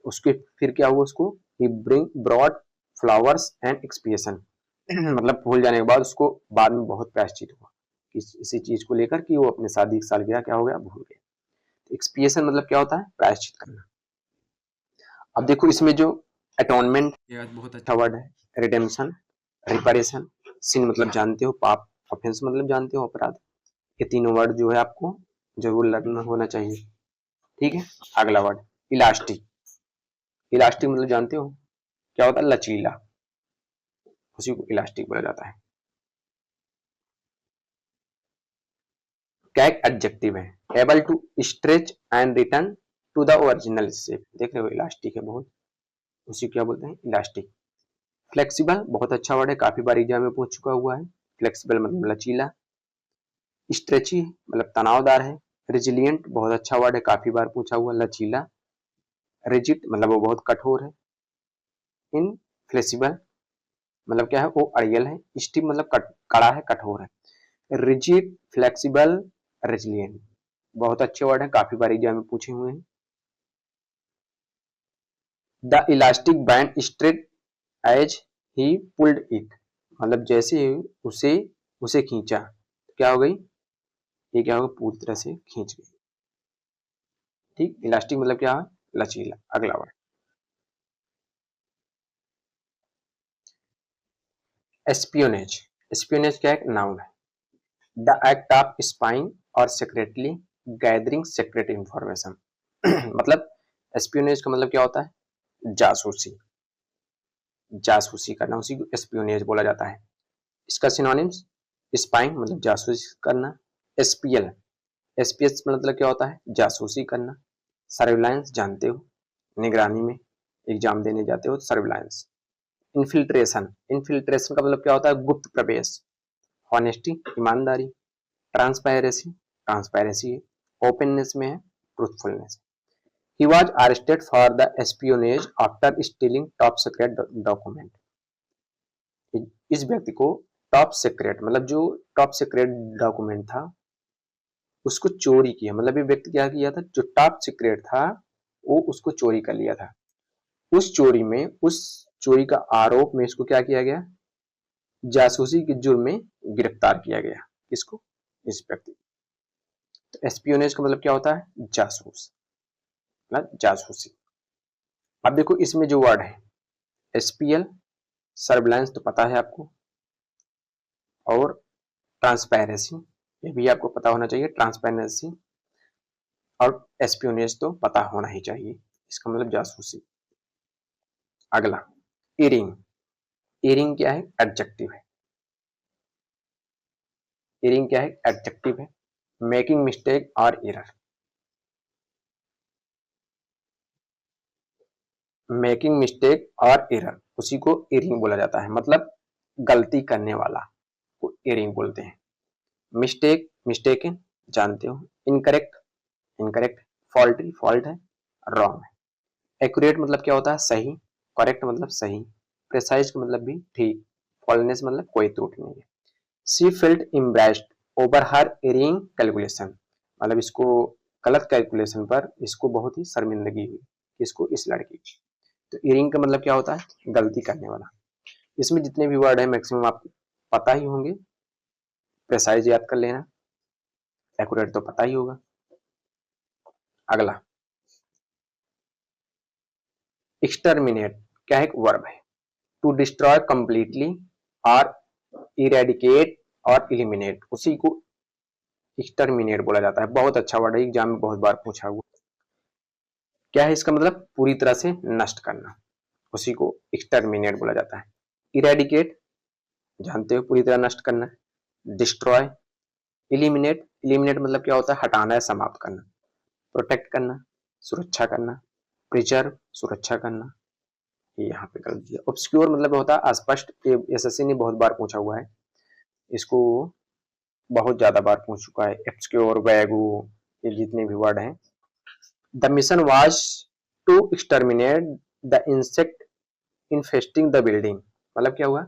उसके फिर क्या हुआ? उसको ही ब्रॉट फ्लावर्स एंड एक्सपिएशन मतलब भूल जाने के बाद उसको बाद में बहुत प्रायश्चित हुआ इसी चीज को लेकर कि वो अपने शादी सालगिरह क्या हो गया? भूल गया। एक्सपिएशन मतलब क्या होता है? प्रायश्चित करना। अब देखो इसमें जो अटोनमेंट, ये बहुत अच्छा वर्ड है। रिडेम्पशन, रिपारेशन, सिन मतलब जानते हो पाप, ऑफेंस मतलब जानते हो अपराध। ये तीनों वर्ड जो है आपको जरूर लर्न होना चाहिए। ठीक है। अगला वर्ड इलास्टिक। इलास्टिक मतलब जानते हो क्या होता है? लचीला, उसी को इलास्टिक बोला जाता है। क्या एक एडजेक्टिव है? Able to stretch and return to the original shape. देख रहे हो इलास्टिक है बहुत, उसी को क्या बोलते हैं? इलास्टिक। फ्लेक्सिबल बहुत अच्छा वर्ड है, काफी बार एग्जाम में पूछ चुका हुआ है। फ्लेक्सिबल मतलब लचीला। स्ट्रेची मतलब तनावदार है। रिजिलियंट बहुत अच्छा वर्ड है, काफी बार पूछा हुआ, लचीला। रिजिड मतलब वो बहुत कठोर है। इनफ्लेक्सिबल मतलब क्या है? वो अड़ियल है। स्टिफ मतलब कड़ा है, कठोर है। रिजिड, फ्लेक्सिबल, रेजिलियंट बहुत अच्छे वर्ड है, काफी बार एग्जाम में पूछे हुए हैं। The elastic band straight as he pulled it. मतलब जैसे ही उसे उसे खींचा, क्या हो गई? ये क्या होगा? पूरी तरह से खींच गई। ठीक, इलास्टिक मतलब क्या है? लचीला। अगला वर्ड एस्पियोनेज। एस्पियोनेज क्या है? नाउन है। द एक्ट ऑफ स्पाइंग और सेक्रेटली गैदरिंग सेक्रेट इंफॉर्मेशन मतलब एस्पियोनेज का मतलब क्या होता है? जासूसी, जासूसी करना, उसी को एस्पियोनेज बोला जाता है। इसका सिनोनिम्स स्पाइंग मतलब जासूसी करना। एसपीएल, एसपीएस मतलब क्या होता है? जासूसी करना। सर्विलांस जानते हो, निगरानी में एग्जाम देने जाते हो, सर्विलांस। इन्फिल्ट्रेशन, इन्फिल्ट्रेशन का मतलब क्या होता है? गुप्त प्रवेश। ऑनेस्टी ईमानदारी। ट्रांसपेरेंसी, ट्रांसपेरेंसी ओपननेस में है, truthfulness. He was arrested for the espionage after stealing top secret document. इस व्यक्ति को टॉप सीक्रेट मतलब जो टॉप सीक्रेट डॉक्यूमेंट था उसको चोरी किया, मतलब ये व्यक्ति क्या किया था? जो टॉप सीक्रेट था वो उसको चोरी कर लिया था। उस चोरी में, उस चोरी का आरोप में इसको क्या किया गया? जासूसी के जुर्म में गिरफ्तार किया गया। किसको? इस व्यक्ति। तो एस्पियोनेज का मतलब क्या होता है? जासूस, मतलब जासूसी। अब देखो इसमें जो वर्ड है एसपीएल, सर्विलांस तो पता है आपको, और ट्रांसपेरेंसी ये भी आपको पता होना चाहिए। ट्रांसपेरेंसी और एस्पियोनेज तो पता होना ही चाहिए, इसका मतलब जासूसी। अगला इरिंग। इरिंग क्या है? एडजेक्टिव है। इरिंग क्या है? एडजेक्टिव है। मेकिंग मिस्टेक और एरर। मेकिंग मिस्टेक और एरर उसी को इरिंग बोला जाता है, मतलब गलती करने वाला को इरिंग बोलते हैं। मिस्टेक, मिस्टेकन जानते हो। Incorrect, incorrect. फॉल्टी, फॉल्ट है, रॉन्ग है। एक्यूरेट मतलब क्या होता है? सही। करेक्ट मतलब सही। प्रिसाइज का मतलब भी ठीक। फॉलनेस मतलब कोई त्रुटि नहीं है। She felt embarrassed over her erring calculation, मतलब इसको गलत कैलकुलेशन पर इसको बहुत ही शर्मिंदगी हुई, इसको इस लड़की की। तो एरिंग का मतलब क्या होता है, गलती करने वाला। इसमें जितने भी वर्ड है मैक्सिमम आपको पता ही होंगे, प्रेसाइज याद कर लेना, एक्यूरेट तो पता ही होगा। अगला एक्सटर्मिनेट क्या है, एक वर्ब है। टू डिस्ट्रॉय कंप्लीटली और इरेडिकेट और इलिमिनेट, उसी को एक्सटर्मिनेट बोला जाता है। बहुत अच्छा वर्ड है, एग्जाम में बहुत बार पूछा हुआ। क्या है इसका मतलब, पूरी तरह से नष्ट करना, उसी को एक्सटर्मिनेट बोला जाता है। इरेडिकेट जानते हो, पूरी तरह नष्ट करना। डिस्ट्रॉय, इलिमिनेट, इलिमिनेट मतलब क्या होता है, हटाना है, समाप्त करना। प्रोटेक्ट करना, सुरक्षा करना। प्रिजर्व, सुरक्षा करना, ये यहाँ पे कर दिया। ऑब्सक्योर मतलब होता है अस्पष्ट, एसएससी ने बहुत बार पूछा हुआ है, इसको बहुत ज्यादा बार पूछ चुका है। ऑब्सक्योर, वैगू, ये जितने भी वर्ड हैं। The mission was to exterminate the insect infesting the building, मतलब क्या हुआ,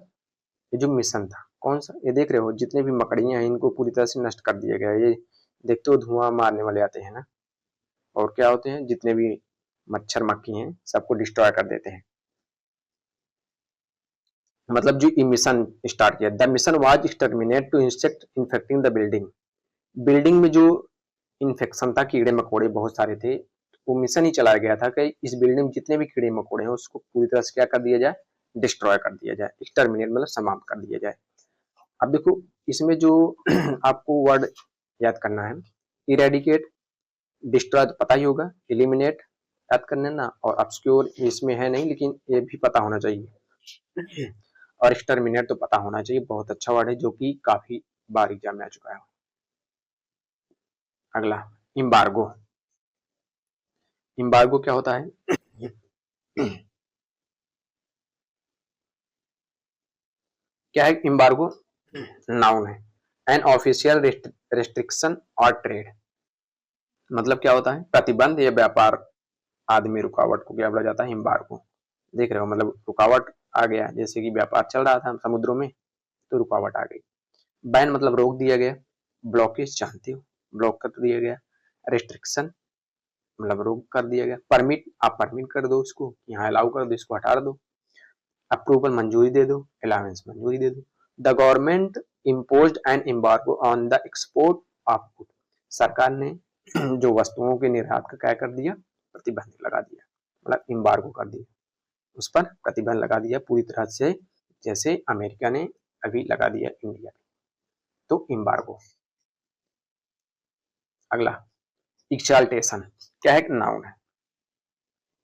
ये जो मिशन था कौन सा, ये देख रहे हो जितने भी मकड़ियां हैं इनको पूरी तरह से नष्ट कर दिया गया है। ये देखते हो धुआं मारने वाले आते हैं ना, और क्या होते हैं, जितने भी मच्छर मक्खी हैं सबको डिस्ट्रॉय कर देते हैं। मतलब जो मिशन स्टार्ट किया, the mission was exterminate to insect infecting the building, building में जो इन्फेक्शन था, कीड़े मकोड़े बहुत सारे थे, वो मिशन ही चलाया गया था कि इस बिल्डिंग में जितने भी कीड़े मकोड़े हैं उसको पूरी तरह से क्या कर दिया जाए, डिस्ट्रॉय कर दिया जाए। एक्सटर्मिनेट मतलब समाप्त कर दिया जाए। अब देखो इसमें जो आपको वर्ड याद करना है, इरेडिकेट, डिस्ट्रॉय तो पता ही होगा, एलिमिनेट याद करना ना, और ऑब्सक्योर इसमें है नहीं लेकिन ये भी पता होना चाहिए, और एक्सटर्मिनेट तो पता होना चाहिए। बहुत अच्छा वर्ड है जो कि काफी बार एग्जाम में आ चुका है। अगला इम्बार्गो, इम्बार्गो क्या होता है, क्या है इम्बार्गो, नाउन है, एन ऑफिशियल रेस्ट्रिक्शन और ट्रेड, मतलब क्या होता है, प्रतिबंध या व्यापार आदमी रुकावट को क्या बोला जाता है, इम्बार्गो। देख रहे हो मतलब रुकावट आ गया, जैसे कि व्यापार चल रहा था समुद्रों में तो रुकावट आ गई। बैन मतलब रोक दिया गया, ब्लॉकेज जानते हो, ब्लॉक कर दिया गया। रेस्ट्रिक्शन मतलब रोक कर दिया गया। परमिट, आप परमिट कर दो उसको, यहाँ अलाउ कर दो, इसको हटा दो। अप्रूवल मंजूरी दे दो, अलाउंस मंजूरी दे दो। The government imposed an embargo on the export of good, सरकार ने जो वस्तुओं के निर्यात का क्या कर दिया, प्रतिबंध लगा दिया, मतलब एम्बार्गो कर दिया, उस पर प्रतिबंध लगा दिया पूरी तरह से, जैसे अमेरिका ने अभी लगा दिया इंडिया, तो एम्बार्गो। अगला एक्साल्टेशन क्या है, नाउन है।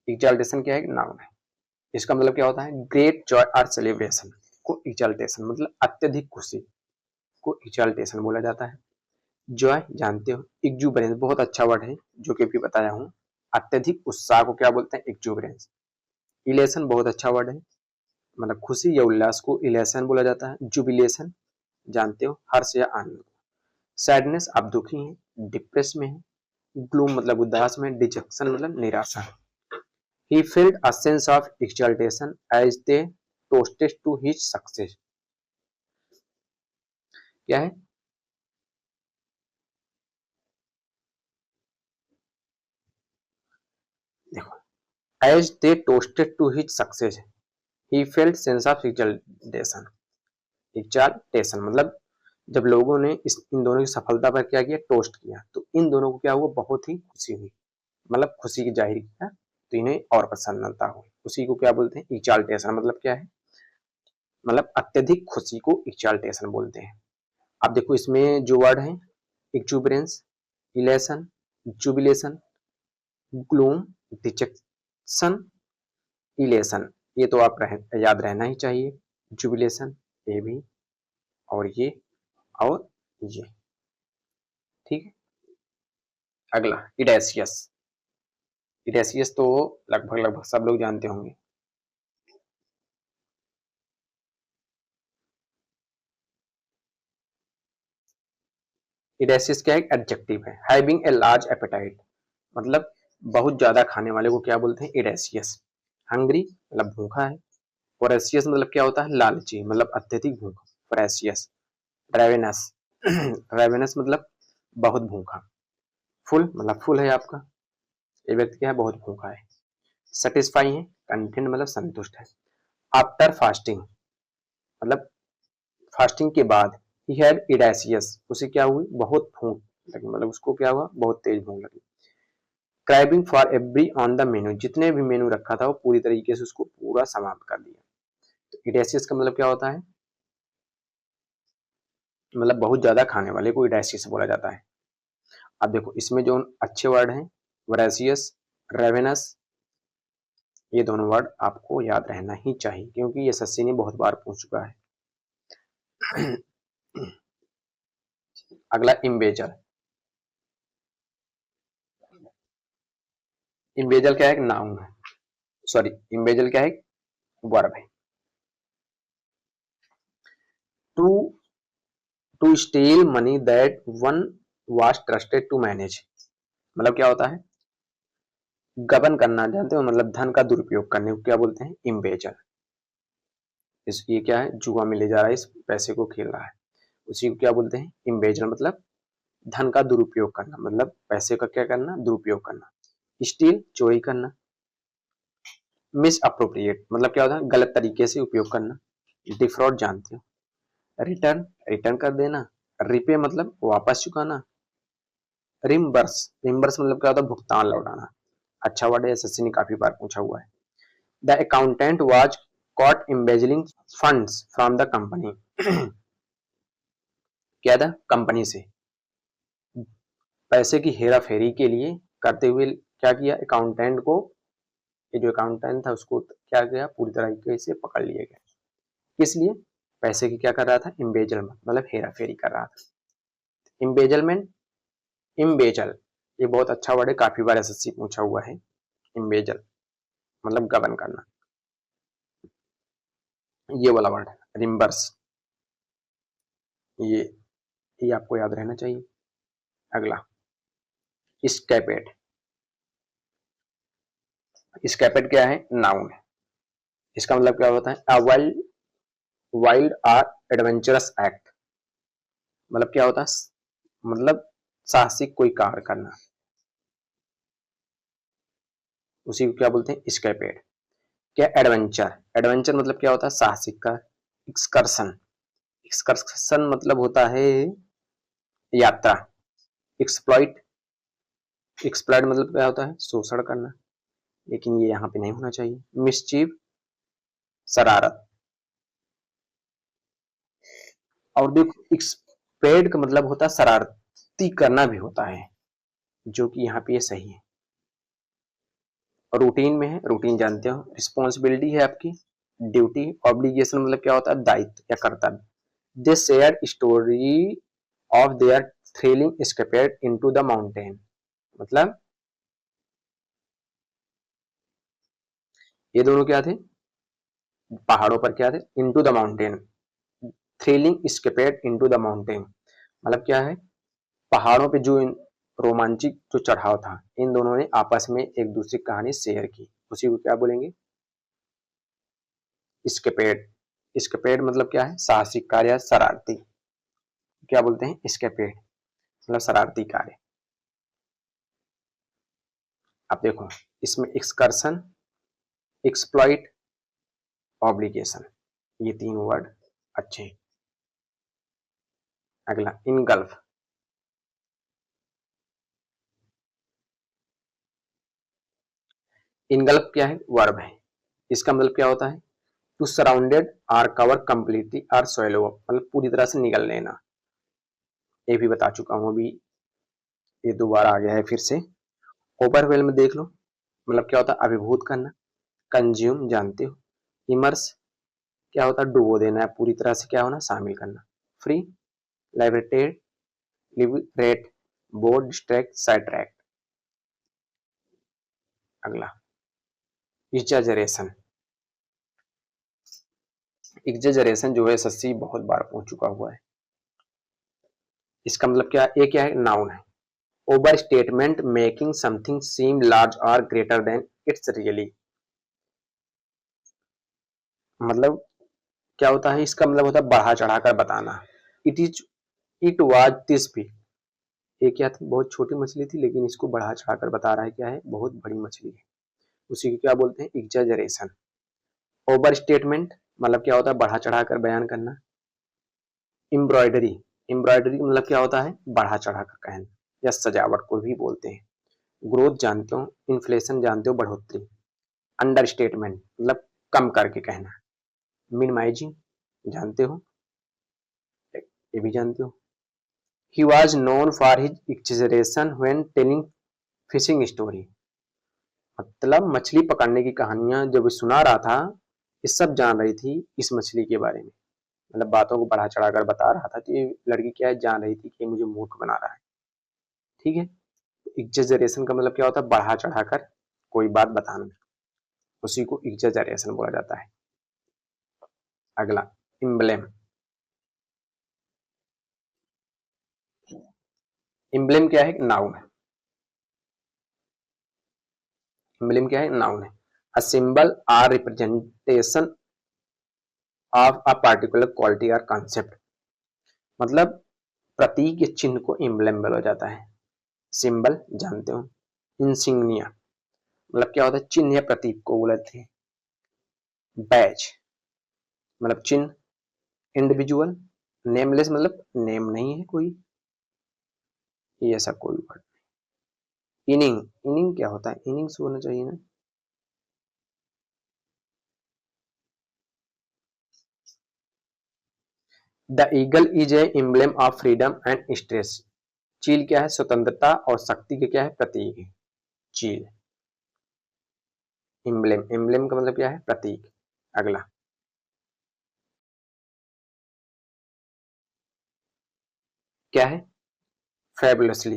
एक्साल्टेशन क्या है, नाउन है। इसका मतलब क्या होता है, ग्रेट जॉय और सेलिब्रेशन को एक्साल्टेशन मतलब अत्यधिक खुशी को एक्साल्टेशन बोला जाता है। जॉय जानते हो, एक्जुबरेंस बहुत अच्छा वर्ड है जो कि अभी बताया हूँ। अत्यधिक उत्साह को क्या बोलते हैं, एक्जुबरेंस। इलेशन बहुत अच्छा वर्ड है, मतलब खुशी या उल्लास को इलेशन बोला जाता है। जुबिलेशन जानते हो, हर्ष या आनंद। सैडनेस आप दुखी हैं, डिप्रेस में है। ग्लूम मतलब उदास में, डिजेक्शन मतलब निराशा। He felt a sense of exaltation as they toasted to his success. क्या है, देखो, as they toasted to his success, he felt sense of exaltation. exaltation मतलब जब लोगों ने इन दोनों की सफलता पर क्या किया, टोस्ट किया, तो इन दोनों को क्या हुआ, बहुत ही खुशी हुई, मतलब खुशी की जाहिर किया, तो इन्हें और प्रसन्नता हुई, उसी को क्या बोलते हैं, एक्साल्टेशन। मतलब क्या है, मतलब अत्यधिक खुशी को एक्साल्टेशन बोलते हैं। अब देखो इसमें जो वर्ड है, exuberance, elation, jubilation, gloom, dejection, elation, ये तो आप याद रहना ही चाहिए। जुबिलेशन ये भी, और ये, और ये, ठीक है। अगला इडेसियस, इडेसियस तो लगभग लगभग सब लोग जानते होंगे। इडेसियस क्या है, एडजेक्टिव है। हैविंग ए लार्ज एपेटाइट मतलब बहुत ज्यादा खाने वाले को क्या बोलते हैं, इडेसियस। हंग्री मतलब भूखा है, वोरेशियस मतलब क्या होता है, लालची, मतलब अत्यधिक भूखा, वोरेशियस। रेवेनस रेवेनस मतलब बहुत भूखा। फुल मतलब फुल है आपका, ये व्यक्ति क्या है, बहुत भूखा है। सेटिस्फाई है, कंटेंट मतलब संतुष्ट है। आफ्टर फास्टिंग मतलब फास्टिंग के बाद, ही हैड इडेसियस, उसे क्या हुई, बहुत भूख लगी, मतलब उसको क्या हुआ, बहुत तेज भूख लगी। Craving for every on the menu, जितने भी मेनू रखा था वो पूरी तरीके से उसको पूरा समाप्त कर दिया। तो इडेसियस का मतलब क्या होता है, मतलब बहुत ज्यादा खाने वाले को इडेसियस बोला जाता है। अब देखो इसमें जो अच्छे वर्ड हैं, वोरेशियस, रेवेनस, ये दोनों वर्ड आपको याद रहना ही चाहिए, क्योंकि ये एसएससी ने बहुत बार पूछ चुका है। अगला इम्बेजल। इम्बेजल क्या है, नाउन है, सॉरी इम्बेजल क्या है, वर्ब है। To to steal money that one was trusted to manage, मतलब क्या होता है, गबन करना, जानते हो, मतलब धन का दुरुपयोग करने को क्या बोलते हैं, इम्बेजल। इस ये क्या है, जुआ में ले जा रहा है, इस पैसे को खेल रहा है, उसी को क्या बोलते हैं, इम्बेजल। मतलब धन का दुरुपयोग करना, मतलब पैसे का क्या करना, दुरुपयोग करना। स्टील चोरी करना। मिस अप्रोप्रिएट मतलब क्या होता है, गलत तरीके से उपयोग करना। डिफ्रॉड जानते हो, रिटर्न रिटर्न कर देना। रिपे मतलब वापस चुकाना। रिम्बर्स रिम्बर्स मतलब क्या होता है, भुगतान लौटाना। अच्छा वर्ड है, एसएससी ने काफी बार पूछा हुआ है। The accountant was cot embezzling funds from the company. क्या था, कंपनी से पैसे की हेरा फेरी के लिए करते हुए क्या किया, अकाउंटेंट को, ये जो अकाउंटेंट था उसको क्या किया, पूरी तरीके से पकड़ लिया गया। किस लिए, पैसे की क्या कर रहा था, एम्बेजलमेंट मतलब हेरा फेरी कर रहा था। एम्बेजलमेंट, इम्बेजल, ये बहुत अच्छा वर्ड है, काफी बार एसएससी पूछा हुआ है। इम्बेजल मतलब गबन करना। ये वाला वर्ड रिम्बर्स, ये ये आपको याद रहना चाहिए। अगला स्कैपेड। स्कैपेड क्या है, नाउन है। इसका मतलब क्या होता है, a wild wild or adventurous act, मतलब क्या होता है, मतलब साहसिक कोई कार्य करना, उसी को क्या बोलते हैं, स्कैपेड। क्या एडवेंचर, एडवेंचर मतलब क्या होता है, साहसिक का। एक्सकर्सन, एक्सकर्सन मतलब होता है यात्रा। एक्सप्लॉइट, एक्सप्लॉइट मतलब क्या होता है, शोषण करना, लेकिन ये यहाँ पे नहीं होना चाहिए। मिसचीव, शरारत। और देखो एक्सपेड का मतलब होता है शरारती करना भी होता है, जो कि यहाँ पे ये सही है। रूटीन में है, रूटीन जानते हो, रिस्पॉन्सिबिलिटी है आपकी, ड्यूटी। ऑब्लिगेशन मतलब क्या होता है, दायित्व या कर्तव्य। They share story of their thrilling escapade into the mountain, मतलब ये दोनों क्या थे, पहाड़ों पर क्या थे, into the mountain, thrilling escapade into the mountain, मतलब क्या है, पहाड़ों पे जो रोमांचिक जो चढ़ाव था, इन दोनों ने आपस में एक दूसरी कहानी शेयर की, उसी को क्या बोलेंगे, एस्केपेड। एस्केपेड मतलब क्या है, साहसिक कार्य, शरारती, क्या बोलते हैं, एस्केपेड मतलब शरारती कार्य। अब देखो इसमें एक्सकर्सन, एक्सप्लॉइट, ऑब्लिगेशन, ये तीन वर्ड अच्छे हैं। अगला इनगल्फ। इनगल्फ क्या है, वर्ब है। इसका मतलब क्या होता है, to surrounded or cover completely or swallow, मतलब पूरी तरह से निगल लेना। ये भी बता चुका हूं अभी, ये दोबारा आ गया है फिर से। ओवरवेल में देख लो, मतलब क्या होता है, अभिभूत करना। कंज्यूम जानते हो। इमर्स क्या होता है, डुबो देना है, पूरी तरह से क्या होना, शामिल करना। Free, liberated, liberate, bored, distract, sidetrack. अगला एग्जैजरेशन। एग्जैजरेशन जो है एसएससी बहुत बार पूछ चुका हुआ है। इसका मतलब क्या, ये क्या है, नाउन है। ओवर स्टेटमेंट मेकिंग समथिंग सीम लार्ज और ग्रेटर देन इट्स रियली। मतलब क्या होता है, इसका मतलब होता है बढ़ा चढ़ाकर बताना। इट वाज दिस बिग, ये क्या थी, बहुत छोटी मछली थी, लेकिन इसको बढ़ा चढ़ाकर बता रहा है क्या है, बहुत बड़ी मछली है। उसी को क्या बोलते हैं, एग्जैजरेशन। ओवर स्टेटमेंट मतलब क्या होता है, बढ़ा चढ़ाकर बयान करना। एम्ब्रॉयडरी, एम्ब्रॉयडरी मतलब क्या होता है, बढ़ा चढ़ाकर कहना या सजावट को भी बोलते हैं। ग्रोथ जानते हो, इन्फ्लेशन जानते हो, बढ़ोतरी। अंडर स्टेटमेंट मतलब कम करके कहना। मिनिमाइजिंग जानते हो, ये भी जानते हो। He was known for his exaggeration when telling fishing story, मतलब मछली पकड़ने की कहानियां जब सुना रहा था, ये सब जान रही थी इस मछली के बारे में, मतलब बातों को बढ़ा चढ़ाकर बता रहा था। तो ये लड़की क्या है, जान रही थी कि ये मुझे मूर्ख बना रहा है। ठीक है, एग्जैजरेशन का मतलब क्या होता है, बढ़ा चढ़ाकर कोई बात बताना, उसी को एग्जैजरेशन बोला जाता है। अगला इम्ब्लेम। इम्ब्लेम क्या है, नाउन है। इम्ब्लेम क्या है, नाउन है। A symbol or representation of a particular quality और कॉन्सेप्ट, मतलब प्रतीक या चिन्ह को इम्ब्लेम बोला जाता है। सिंबल जानते हो, इंसिग्निया मतलब क्या होता है, चिन्ह या प्रतीक को बोलते हैं। बैच मतलब चिन्ह। इंडिविजुअल, नेमलेस मतलब नेम नहीं है कोई, ये ऐसा कोई वर्ड। इनिंग, इनिंग क्या होता है, इनिंग्स होना चाहिए ना। The eagle is a emblem of freedom and stress, चील क्या है, स्वतंत्रता और शक्ति के क्या है, प्रतीक है चील। एम्ब्लेम, एम्ब्लेम का मतलब क्या है, प्रतीक। अगला क्या है, फैबुलसली।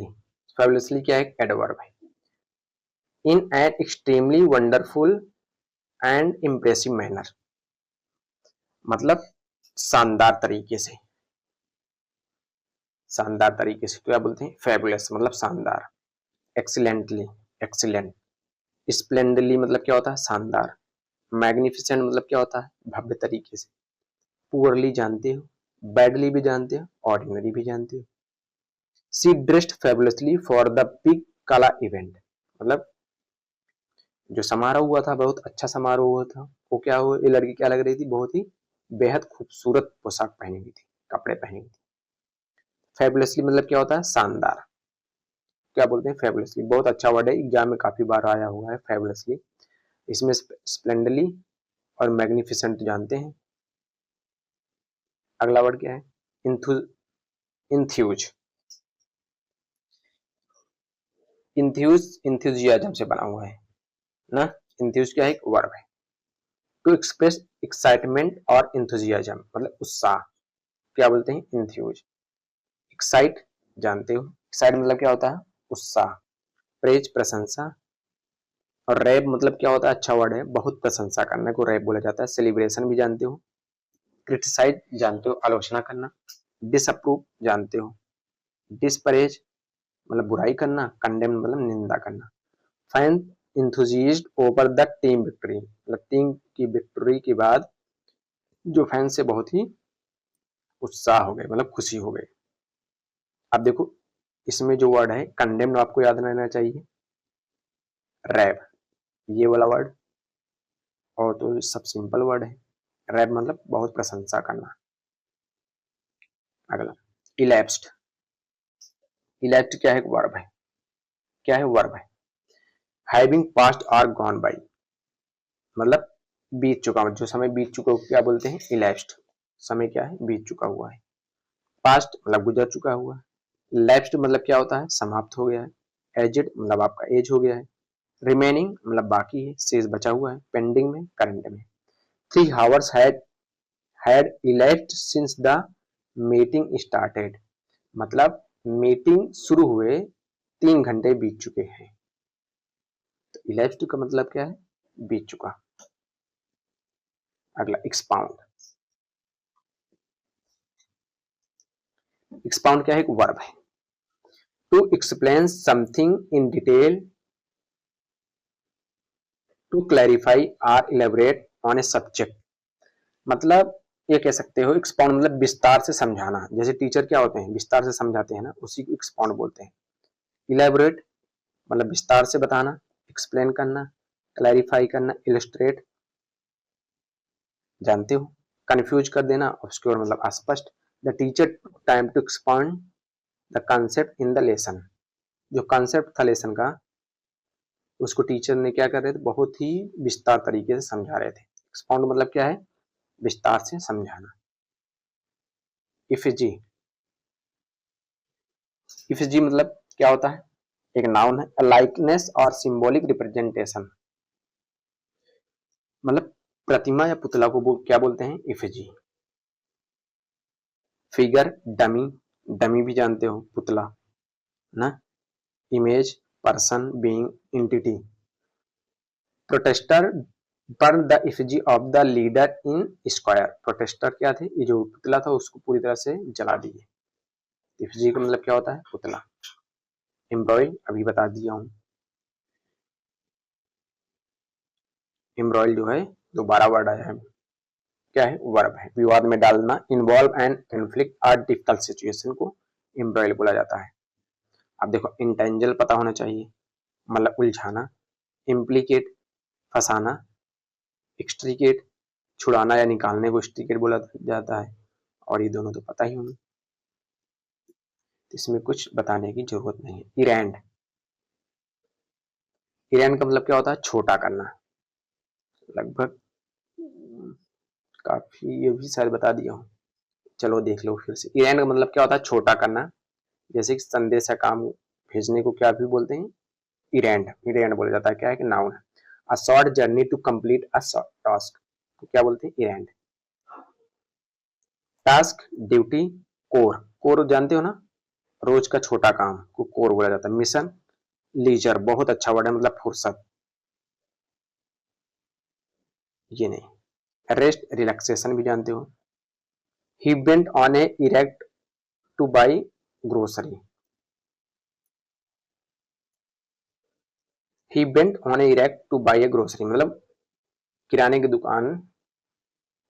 फैबुलसली क्या है, एडवर्ब है। In an extremely wonderful and impressive manner, मतलब शानदार तरीके से, शानदार तरीके से तो क्या बोलते हैं, फैबुलस मतलब शानदार। Excellently, excellent. स्प्लेंडली मतलब क्या होता है, शानदार। मैग्निफिसेंट मतलब क्या होता है, भव्य तरीके से। पुअरली जानते हो, बैडली भी जानते हो, ऑर्डिनरी भी जानते हो। सी dressed fabulously for the big काला इवेंट, मतलब जो समारोह हुआ था, बहुत अच्छा समारोह हुआ था। वो क्या हुआ, ये लड़की क्या लग रही थी, बहुत ही बेहद खूबसूरत पोशाक पहनी हुई थी, कपड़े पहनी हुई थी। फैबुलसली मतलब क्या होता है, शानदार। क्या बोलते हैं, फैबुलसली। बहुत अच्छा वर्ड है, एग्जाम में काफी बार आया हुआ है फैबुलसली। इसमें स्प्लेंडली और मैग्निफिसेंट जानते हैं। अगला वर्ड क्या है, इंथ्यूज। इंथ्यूज इंथ्यूजियाज्म से बना हुआ है ना। इंथ्यूज क्या है, एक वर्ब है। टू एक्सप्रेस एक्साइटमेंट और इंथुजियाज्म मतलब उत्साह, क्या बोलते हैं, इंथ्यूज। एक्साइट जानते हो, एक्साइट मतलब क्या होता है, उत्साह। प्रेज प्रशंसा। और रैप मतलब क्या होता है, अच्छा वर्ड है, बहुत प्रशंसा करने को रैप बोला जाता है। सेलिब्रेशन भी जानते हो। क्रिटिसाइज जानते हो, आलोचना करना। डिसअप्रूव जानते हो। डिस्परेज मतलब बुराई करना। कंडेम मतलब निंदा करना। Fan enthusiast over the team victory, मतलब टीम की विक्ट्री के बाद जो फैन से बहुत ही उत्साह हो गए, मतलब खुशी हो गए। अब देखो, इसमें जो वर्ड है कंडेम्ड आपको याद रहना चाहिए। रैप, ये वाला वर्ड, और तो सब सिंपल वर्ड है। रैप मतलब बहुत प्रशंसा करना। अगला इलैप्स्ड। इलैप्स्ड क्या है, वर्ब है। क्या है, वर्ब है। हैविंग पास्ट और गॉन बाई, मतलब बीत चुका, जो समय बीत चुका हो क्या बोलते हैं, इलैप्स्ड। समय क्या है, बीत चुका हुआ है। पास्ट मतलब गुजर चुका हुआ है। लैप्स्ड मतलब क्या होता है, समाप्त हो गया है। एजेड मतलब आपका एज हो गया है। रिमेनिंग मतलब बाकी है, शेष बचा हुआ है। पेंडिंग में, करंट में। 3 hours had elapsed since the meeting started, मतलब मीटिंग शुरू हुए 3 घंटे बीत चुके हैं। तो elapsed का मतलब क्या है, बीत चुका। अगला एक्सपाउंड। एक्सपाउंड क्या है, एक वर्ब है। To explain something in detail, to clarify और इलेबोरेट ऑन ए सब्जेक्ट, मतलब ये कह सकते हो एक्सपाउंड मतलब विस्तार से समझाना, जैसे टीचर क्या होते हैं विस्तार से समझाते हैं ना, उसी को एक्सपाउंड बोलते हैं। इलेबोरेट मतलब विस्तार से बताना, एक्सप्लेन करना, क्लैरिफाई करना, इलस्ट्रेट जानते हो, कंफ्यूज कर देना, ऑब्सक्योर मतलब अस्पष्ट। The teacher time to expound the concept in the lesson, जो कंसेप्ट था लेसन का उसको टीचर ने क्या कर रहे थे, बहुत ही विस्तार तरीके से समझा रहे थे। एक्सपाउंड मतलब क्या है, विस्तार से समझाना। इफिजी, इफिजी मतलब क्या होता है, एक नाउन है, लाइकनेस और सिंबॉलिक रिप्रेजेंटेशन, मतलब प्रतिमा या पुतला को क्या बोलते हैं, इफिजी। फिगर डमी, डमी भी जानते हो पुतला ना, image person being entity. Protester burn the effigy of the leader in square, protester क्या थे, ये जो पुतला था उसको पूरी तरह से जला दिए। इफिजी का मतलब क्या होता है, पुतला। एम्ब्रॉयल अभी बता दिया हूं, एम्ब्रॉयल जो है दोबारा वर्ड आया है, क्या है, वर्ब है, विवाद में डालना। Involve and conflict or difficult situation को एम्ब्रॉयल बोला जाता है। अब देखो इंटेंजल पता होना चाहिए, मतलब उलझाना, इम्प्लीकेट फंसाना, एक्सट्रीकेट छुड़ाना या निकालने को एक्सट्रीकेट बोला जाता है, और ये दोनों तो पता ही होंगे, इसमें कुछ बताने की जरूरत नहीं है। इरैंड, इरैंड का मतलब क्या होता है, छोटा करना, लगभग काफी ये भी शायद बता दिया हूँ, चलो देख लो फिर से। इरैंड का मतलब क्या होता है, छोटा करना, जैसे कि संदेश या काम भेजने को क्या भी बोलते हैं, इरैंड, इरैंड बोला जाता है, क्या है कि नाउन है। A short journey to complete a task तो क्या बोलते हैं, errand. Task duty chore, chore जानते हो ना, रोज का छोटा काम को कोर बोला जाता है। मिशन लीजर बहुत अच्छा वर्ड है, मतलब फुर्सत, ये नहीं। रेस्ट रिलैक्सेशन भी जानते हो। He went on A erect two by grocery, he went on A erect two by A grocery मतलब किराने की दुकान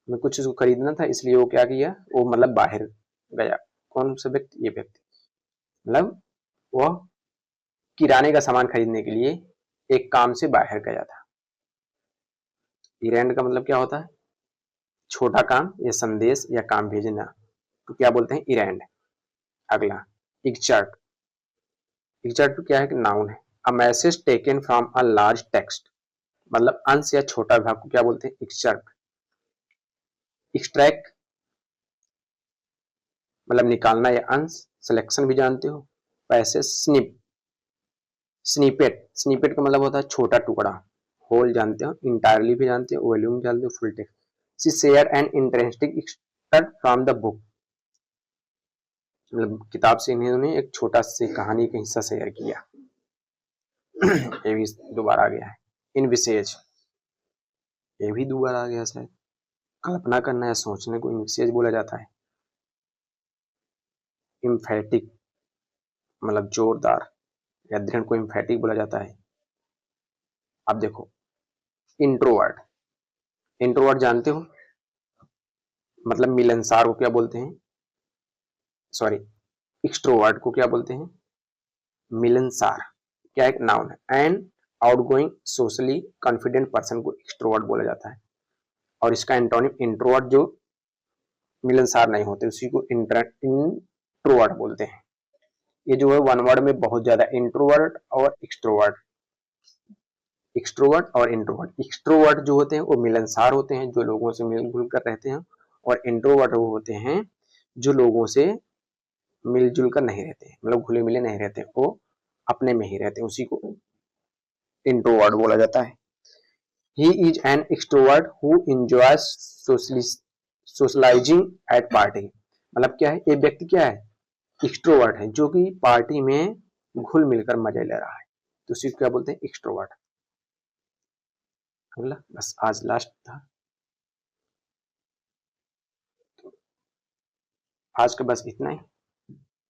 में कुछ उसको खरीदना था, इसलिए वो क्या किया, वो मतलब बाहर गया। कौन सा व्यक्ति, ये व्यक्ति, मतलब वह किराने का सामान खरीदने के लिए एक काम से बाहर गया था। इरेंड का मतलब क्या होता है, छोटा काम या संदेश या काम भेजना, तो क्या बोलते हैं, इरेंड। अगला एक्सचर्ट, एक्सचर्ट क्या है कि नाउन है। A message taken from a large text, मतलब अंश या छोटा भाग को क्या बोलते हैं, एक्सचर्ट। एक्सट्रैक्ट मतलब निकालना या अंश, सिलेक्शन भी जानते हो। पैसे स्निप, स्निपेट, स्निपेट का मतलब होता है छोटा टुकड़ा। होल जानते हो, इंटायरली भी जानते हो, वॉल्यूम जानते हो, full text. She share an interesting extract from the book, मतलब किताब से इन्होंने एक छोटा सी कहानी का हिस्सा शेयर किया। ये भी दोबारा आ गया है। इन विशेष, ये भी दोबारा आ गया शायद। कल्पना करना या सोचने को इन विशेष बोला जाता है। इम्फेटिक मतलब जोरदार या दृढ़ को इम्फेटिक बोला जाता है। अब देखो इंट्रोवर्ट, इंट्रोवर्ट जानते हो, मतलब मिलनसार को क्या बोलते हैं, सॉरी एक्सट्रोवर्ट को क्या बोलते हैं, मिलनसार, क्या एक नाउन है। And outgoing socially confident person को एक्सट्रोवर्ट बोला जाता है, और इसका एंटोनिम इंट्रोवर्ट जो मिलनसार नहीं होते उसी को इंट्रोवर्ट बोलते हैं। ये जो है वन वर्ड में बहुत ज्यादा, इंट्रोवर्ट और एक्सट्रोवर्ट, एक्सट्रोवर्ट और इंट्रोवर्ट। एक्सट्रोवर्ट जो होते हैं वो मिलनसार होते हैं, जो लोगों से मिलजुल कर रहते हैं, और इंट्रोवर्ट वो होते हैं जो लोगों से मिलजुल कर नहीं रहते, मतलब घुले मिले नहीं रहते, वो अपने में ही रहते हैं, उसी को इंट्रोवर्ट बोला जाता है। He is an extrovert who enjoys socializing at party, मतलब क्या है, ये व्यक्ति क्या है, एक्सट्रोवर्ट है जो कि पार्टी में घुल मिलकर मजे ले रहा है, तो उसी को क्या बोलते हैं, एक्सट्रोवर्ट। अगला बस आज लास्ट था, आज का बस इतना ही।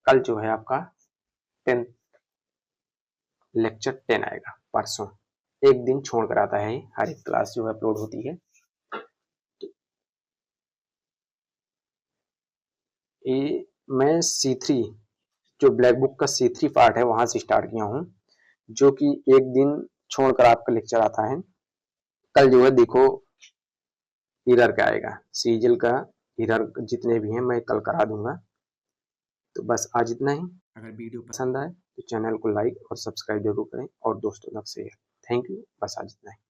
कल जो है आपका 10 लेक्चर 10 आएगा, परसों एक दिन छोड़ कर आता है, हर एक क्लास जो अपलोड होती है। ये मैं C3 जो ब्लैक बुक का C3 पार्ट है वहां से स्टार्ट किया हूँ, जो कि एक दिन छोड़कर आपका लेक्चर आता है। कल जो है देखो एरर का आएगा, सीजल का एरर जितने भी हैं मैं कल करा दूंगा। तो बस आज इतना ही। अगर वीडियो पसंद आए तो चैनल को लाइक और सब्सक्राइब जरूर करें और दोस्तों तक शेयर। Thank you. बस आज इतना ही।